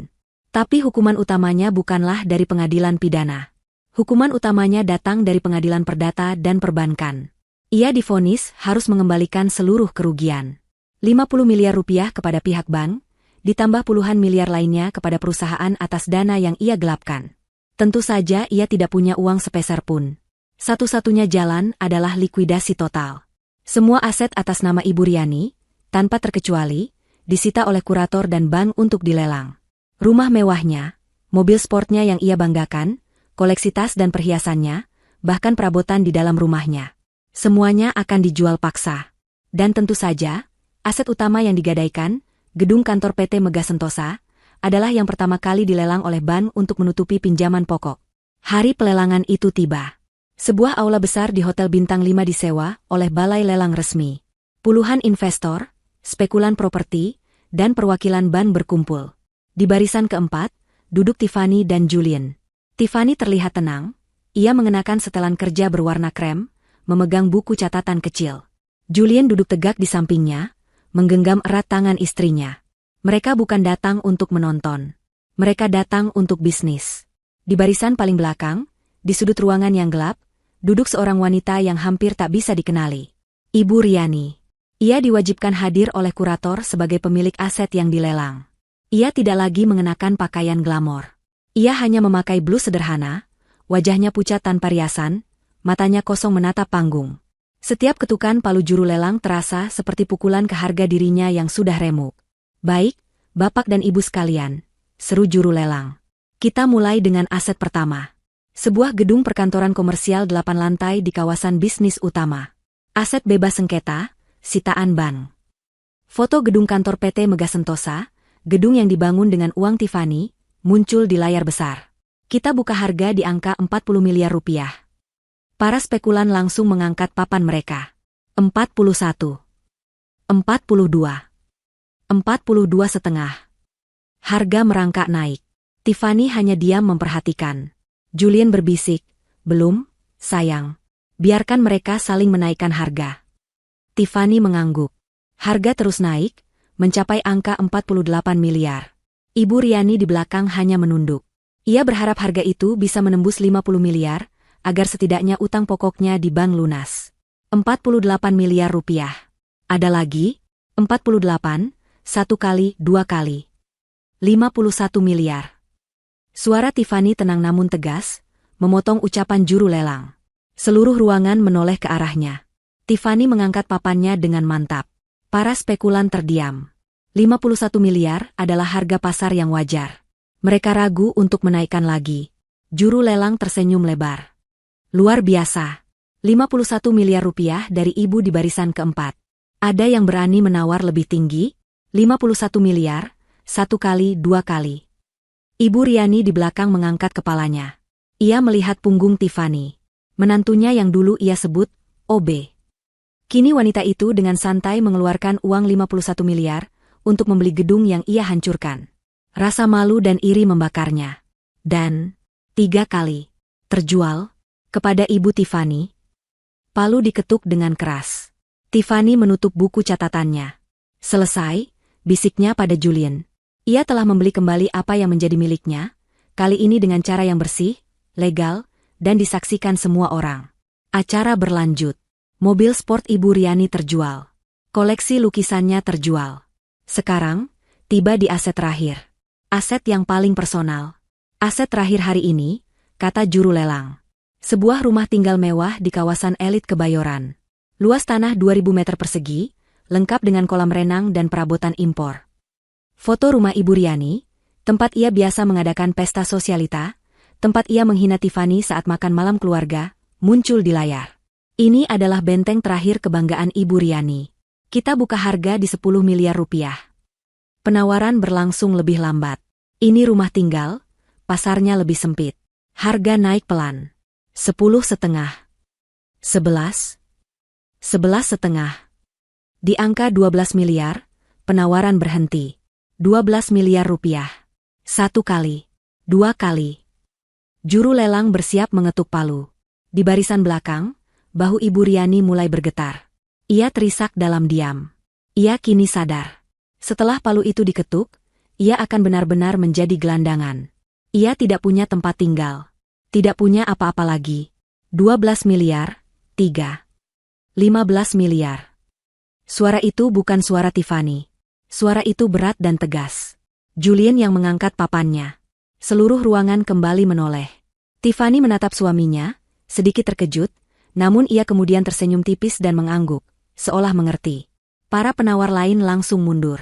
Speaker 1: Tapi hukuman utamanya bukanlah dari pengadilan pidana. Hukuman utamanya datang dari pengadilan perdata dan perbankan. Ia divonis harus mengembalikan seluruh kerugian. 50 miliar rupiah kepada pihak bank, ditambah puluhan miliar lainnya kepada perusahaan atas dana yang ia gelapkan. Tentu saja ia tidak punya uang sepeser pun. Satu-satunya jalan adalah likuidasi total. Semua aset atas nama Ibu Riani, tanpa terkecuali, disita oleh kurator dan bank untuk dilelang. Rumah mewahnya, mobil sportnya yang ia banggakan, koleksi tas dan perhiasannya, bahkan perabotan di dalam rumahnya. Semuanya akan dijual paksa. Dan tentu saja, aset utama yang digadaikan, gedung kantor PT Megah Sentosa, adalah yang pertama kali dilelang oleh bank untuk menutupi pinjaman pokok. Hari pelelangan itu tiba. Sebuah aula besar di Hotel Bintang 5 disewa oleh balai lelang resmi. Puluhan investor, spekulan properti, dan perwakilan bank berkumpul. Di barisan keempat, duduk Tiffany dan Julian. Tiffany terlihat tenang, ia mengenakan setelan kerja berwarna krem, memegang buku catatan kecil. Julian duduk tegak di sampingnya, menggenggam erat tangan istrinya. Mereka bukan datang untuk menonton. Mereka datang untuk bisnis. Di barisan paling belakang, di sudut ruangan yang gelap, duduk seorang wanita yang hampir tak bisa dikenali. Ibu Riani. Ia diwajibkan hadir oleh kurator sebagai pemilik aset yang dilelang. Ia tidak lagi mengenakan pakaian glamor. Ia hanya memakai blus sederhana, wajahnya pucat tanpa riasan, matanya kosong menatap panggung. Setiap ketukan palu juru lelang terasa seperti pukulan ke harga dirinya yang sudah remuk. Baik, Bapak dan Ibu sekalian, seru juru lelang. Kita mulai dengan aset pertama. Sebuah gedung perkantoran komersial 8 lantai di kawasan bisnis utama. Aset bebas sengketa, sitaan bank. Foto gedung kantor PT Mega Sentosa, gedung yang dibangun dengan uang Tiffany, muncul di layar besar. Kita buka harga di angka 40 miliar rupiah. Para spekulan langsung mengangkat papan mereka. 41. 42. 42,5. Harga merangkak naik. Tiffany hanya diam memperhatikan. Julian berbisik, belum, sayang. Biarkan mereka saling menaikkan harga. Tiffany mengangguk. Harga terus naik, mencapai angka 48 miliar. Ibu Riani di belakang hanya menunduk. Ia berharap harga itu bisa menembus 50 miliar, agar setidaknya utang pokoknya di bank lunas. 48 miliar rupiah. Ada lagi? 48, 1 kali, 2 kali. 51 miliar. Suara Tiffany tenang namun tegas, memotong ucapan juru lelang. Seluruh ruangan menoleh ke arahnya. Tiffany mengangkat papannya dengan mantap. Para spekulan terdiam. 51 miliar adalah harga pasar yang wajar. Mereka ragu untuk menaikkan lagi. Juru lelang tersenyum lebar. Luar biasa. 51 miliar rupiah dari ibu di barisan keempat. Ada yang berani menawar lebih tinggi? 51 miliar, 1 kali, 2 kali. Ibu Riani di belakang mengangkat kepalanya. Ia melihat punggung Tiffany. Menantunya yang dulu ia sebut OB. Kini wanita itu dengan santai mengeluarkan uang 51 miliar untuk membeli gedung yang ia hancurkan. Rasa malu dan iri membakarnya. Dan 3 kali terjual kepada ibu Tiffany. Palu diketuk dengan keras. Tiffany menutup buku catatannya. Selesai, bisiknya pada Julian. Ia telah membeli kembali apa yang menjadi miliknya, kali ini dengan cara yang bersih, legal, dan disaksikan semua orang. Acara berlanjut. Mobil sport Ibu Riani terjual. Koleksi lukisannya terjual. Sekarang, tiba di aset terakhir. Aset yang paling personal. Aset terakhir hari ini, kata juru lelang. Sebuah rumah tinggal mewah di kawasan elit Kebayoran. Luas tanah 2000 meter persegi, lengkap dengan kolam renang dan perabotan impor. Foto rumah Ibu Riani, tempat ia biasa mengadakan pesta sosialita, tempat ia menghina Tiffany saat makan malam keluarga, muncul di layar. Ini adalah benteng terakhir kebanggaan Ibu Riani. Kita buka harga di 10 miliar rupiah. Penawaran berlangsung lebih lambat. Ini rumah tinggal, pasarnya lebih sempit. Harga naik pelan. 10,5. 11. 11,5. Di angka 12 miliar, penawaran berhenti. 12 miliar rupiah. 1 kali. 2 kali. Juru lelang bersiap mengetuk palu. Di barisan belakang, bahu Ibu Riani mulai bergetar. Ia terisak dalam diam. Ia kini sadar. Setelah palu itu diketuk, ia akan benar-benar menjadi gelandangan. Ia tidak punya tempat tinggal. Tidak punya apa-apa lagi. 12 miliar, 3. 15 miliar. Suara itu bukan suara Tiffany. Suara itu berat dan tegas. Julian yang mengangkat papannya. Seluruh ruangan kembali menoleh. Tiffany menatap suaminya, sedikit terkejut, namun ia kemudian tersenyum tipis dan mengangguk, seolah mengerti. Para penawar lain langsung mundur.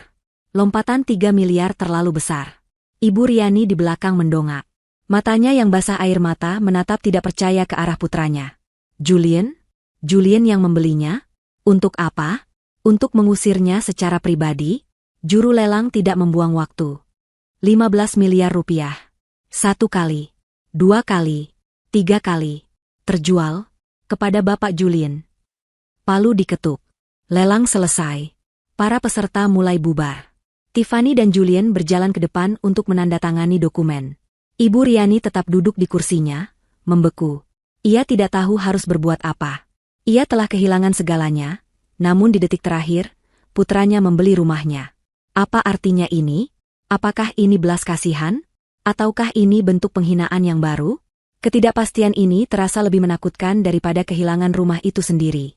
Speaker 1: Lompatan 3 miliar terlalu besar. Ibu Riani di belakang mendongak. Matanya yang basah air mata menatap tidak percaya ke arah putranya. Julian? Julian yang membelinya? Untuk apa? Untuk mengusirnya secara pribadi? Juru lelang tidak membuang waktu. 15 miliar rupiah. 1 kali. 2 kali. 3 kali. Terjual. Kepada Bapak Julien. Palu diketuk. Lelang selesai. Para peserta mulai bubar. Tiffany dan Julien berjalan ke depan untuk menandatangani dokumen. Ibu Riani tetap duduk di kursinya, membeku. Ia tidak tahu harus berbuat apa. Ia telah kehilangan segalanya, namun di detik terakhir, putranya membeli rumahnya. Apa artinya ini? Apakah ini belas kasihan? Ataukah ini bentuk penghinaan yang baru? Ketidakpastian ini terasa lebih menakutkan daripada kehilangan rumah itu sendiri.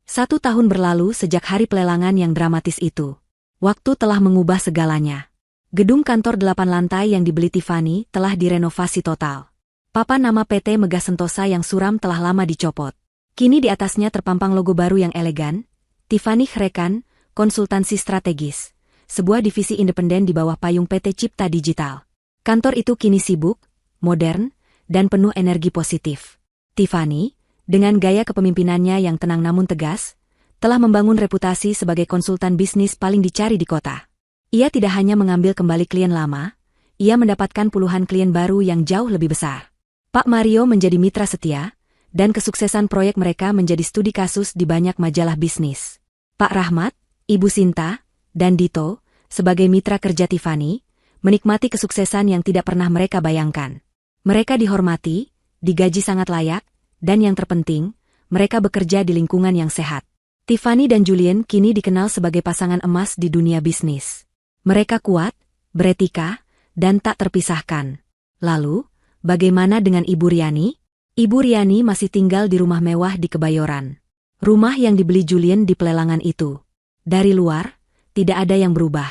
Speaker 1: 1 tahun berlalu sejak hari pelelangan yang dramatis itu. Waktu telah mengubah segalanya. Gedung kantor 8 lantai yang dibeli Tiffany telah direnovasi total. Papan nama PT Megah Sentosa yang suram telah lama dicopot. Kini di atasnya terpampang logo baru yang elegan, Tiffany Khrekan, Konsultansi Strategis, sebuah divisi independen di bawah payung PT Cipta Digital. Kantor itu kini sibuk, modern, dan penuh energi positif. Tiffany, dengan gaya kepemimpinannya yang tenang namun tegas, telah membangun reputasi sebagai konsultan bisnis paling dicari di kota. Ia tidak hanya mengambil kembali klien lama, ia mendapatkan puluhan klien baru yang jauh lebih besar. Pak Mario menjadi mitra setia, dan kesuksesan proyek mereka menjadi studi kasus di banyak majalah bisnis. Pak Rahmat, Ibu Sinta, dan Dito, sebagai mitra kerja Tiffany, menikmati kesuksesan yang tidak pernah mereka bayangkan. Mereka dihormati, digaji sangat layak, dan yang terpenting, mereka bekerja di lingkungan yang sehat. Tiffany dan Julien kini dikenal sebagai pasangan emas di dunia bisnis. Mereka kuat, beretika, dan tak terpisahkan. Lalu, bagaimana dengan Ibu Riani? Ibu Riani masih tinggal di rumah mewah di Kebayoran. Rumah yang dibeli Julien di pelelangan itu. Dari luar, tidak ada yang berubah.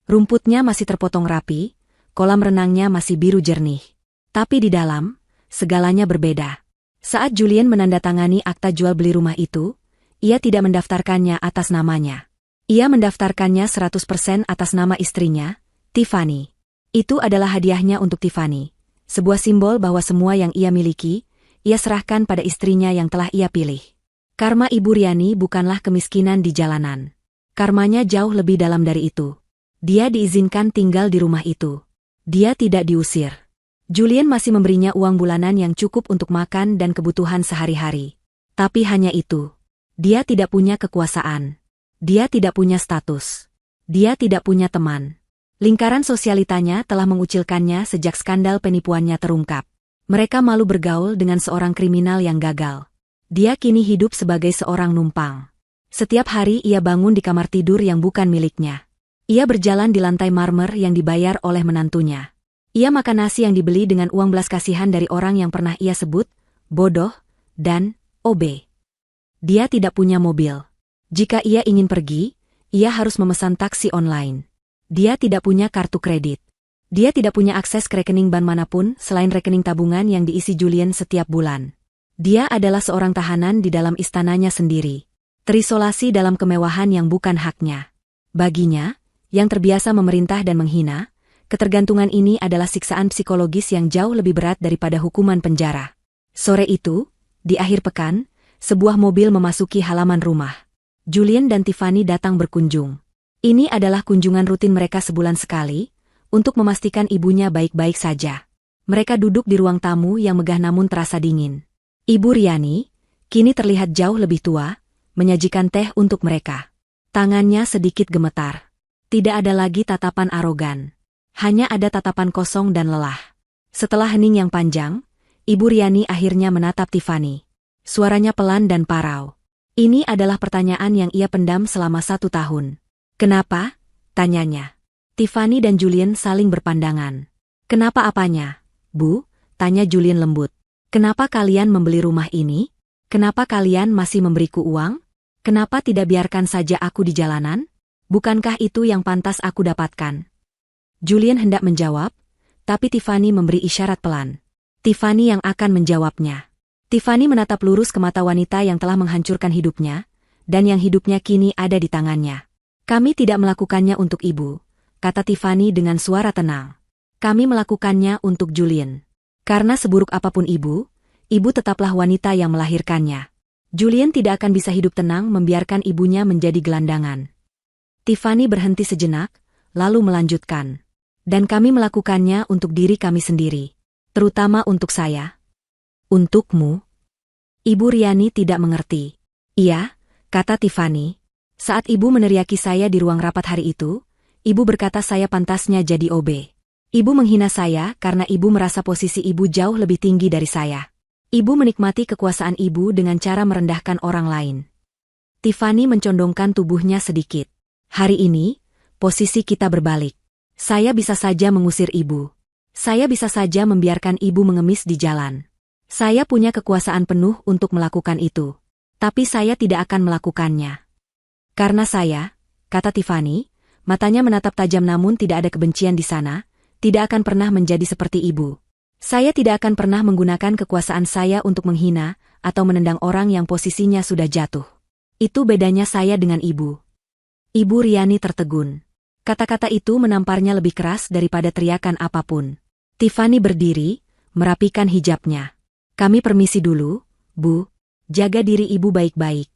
Speaker 1: Rumputnya masih terpotong rapi, kolam renangnya masih biru jernih. Tapi di dalam, segalanya berbeda. Saat Julien menandatangani akta jual beli rumah itu, ia tidak mendaftarkannya atas namanya. Ia mendaftarkannya 100% atas nama istrinya, Tiffany. Itu adalah hadiahnya untuk Tiffany. Sebuah simbol bahwa semua yang ia miliki, ia serahkan pada istrinya yang telah ia pilih. Karma Ibu Riani bukanlah kemiskinan di jalanan. Karmanya jauh lebih dalam dari itu. Dia diizinkan tinggal di rumah itu. Dia tidak diusir. Julien masih memberinya uang bulanan yang cukup untuk makan dan kebutuhan sehari-hari. Tapi hanya itu. Dia tidak punya kekuasaan. Dia tidak punya status. Dia tidak punya teman. Lingkaran sosialitanya telah mengucilkannya sejak skandal penipuannya terungkap. Mereka malu bergaul dengan seorang kriminal yang gagal. Dia kini hidup sebagai seorang numpang. Setiap hari ia bangun di kamar tidur yang bukan miliknya. Ia berjalan di lantai marmer yang dibayar oleh menantunya. Ia makan nasi yang dibeli dengan uang belas kasihan dari orang yang pernah ia sebut bodoh dan OB. Dia tidak punya mobil. Jika ia ingin pergi, ia harus memesan taksi online. Dia tidak punya kartu kredit. Dia tidak punya akses ke rekening bank manapun selain rekening tabungan yang diisi Julien setiap bulan. Dia adalah seorang tahanan di dalam istananya sendiri. Terisolasi dalam kemewahan yang bukan haknya. Baginya, yang terbiasa memerintah dan menghina, ketergantungan ini adalah siksaan psikologis yang jauh lebih berat daripada hukuman penjara. Sore itu, di akhir pekan, sebuah mobil memasuki halaman rumah. Julien dan Tiffany datang berkunjung. Ini adalah kunjungan rutin mereka sebulan sekali, untuk memastikan ibunya baik-baik saja. Mereka duduk di ruang tamu yang megah namun terasa dingin. Ibu Riani, kini terlihat jauh lebih tua, menyajikan teh untuk mereka. Tangannya sedikit gemetar. Tidak ada lagi tatapan arogan. Hanya ada tatapan kosong dan lelah. Setelah hening yang panjang, Ibu Riani akhirnya menatap Tiffany. Suaranya pelan dan parau. Ini adalah pertanyaan yang ia pendam selama 1 tahun. Kenapa? Tanyanya. Tiffany dan Julien saling berpandangan. Kenapa apanya? Bu, tanya Julien lembut. Kenapa kalian membeli rumah ini? Kenapa kalian masih memberiku uang? Kenapa tidak biarkan saja aku di jalanan? Bukankah itu yang pantas aku dapatkan? Julien hendak menjawab, tapi Tiffany memberi isyarat pelan. Tiffany yang akan menjawabnya. Tiffany menatap lurus ke mata wanita yang telah menghancurkan hidupnya, dan yang hidupnya kini ada di tangannya. Kami tidak melakukannya untuk ibu, kata Tiffany dengan suara tenang. Kami melakukannya untuk Julien. Karena seburuk apapun ibu tetaplah wanita yang melahirkannya. Julien tidak akan bisa hidup tenang membiarkan ibunya menjadi gelandangan. Tiffany berhenti sejenak, lalu melanjutkan. Dan kami melakukannya untuk diri kami sendiri. Terutama untuk saya. Untukmu. Ibu Riani tidak mengerti. Iya, kata Tiffany. Saat ibu meneriaki saya di ruang rapat hari itu, ibu berkata saya pantasnya jadi OB. Ibu menghina saya karena ibu merasa posisi ibu jauh lebih tinggi dari saya. Ibu menikmati kekuasaan ibu dengan cara merendahkan orang lain. Tiffany mencondongkan tubuhnya sedikit. Hari ini, posisi kita berbalik. Saya bisa saja mengusir ibu. Saya bisa saja membiarkan ibu mengemis di jalan. Saya punya kekuasaan penuh untuk melakukan itu. Tapi saya tidak akan melakukannya. Karena saya, kata Tiffany, matanya menatap tajam namun tidak ada kebencian di sana, tidak akan pernah menjadi seperti ibu. Saya tidak akan pernah menggunakan kekuasaan saya untuk menghina atau menendang orang yang posisinya sudah jatuh. Itu bedanya saya dengan ibu. Ibu Riani tertegun. Kata-kata itu menamparnya lebih keras daripada teriakan apapun. Tiffany berdiri, merapikan hijabnya. Kami permisi dulu, Bu. Jaga diri ibu baik-baik.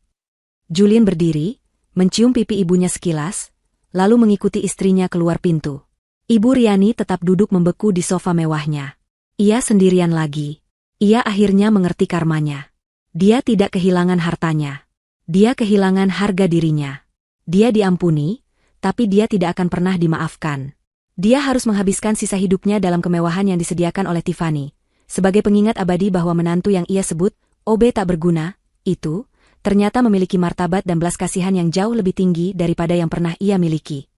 Speaker 1: Julien berdiri, mencium pipi ibunya sekilas, lalu mengikuti istrinya keluar pintu. Ibu Riani tetap duduk membeku di sofa mewahnya. Ia sendirian lagi. Ia akhirnya mengerti karmanya. Dia tidak kehilangan hartanya. Dia kehilangan harga dirinya. Dia diampuni, tapi dia tidak akan pernah dimaafkan. Dia harus menghabiskan sisa hidupnya dalam kemewahan yang disediakan oleh Tiffany, sebagai pengingat abadi bahwa menantu yang ia sebut OB tak berguna, itu, ternyata memiliki martabat dan belas kasihan yang jauh lebih tinggi daripada yang pernah ia miliki.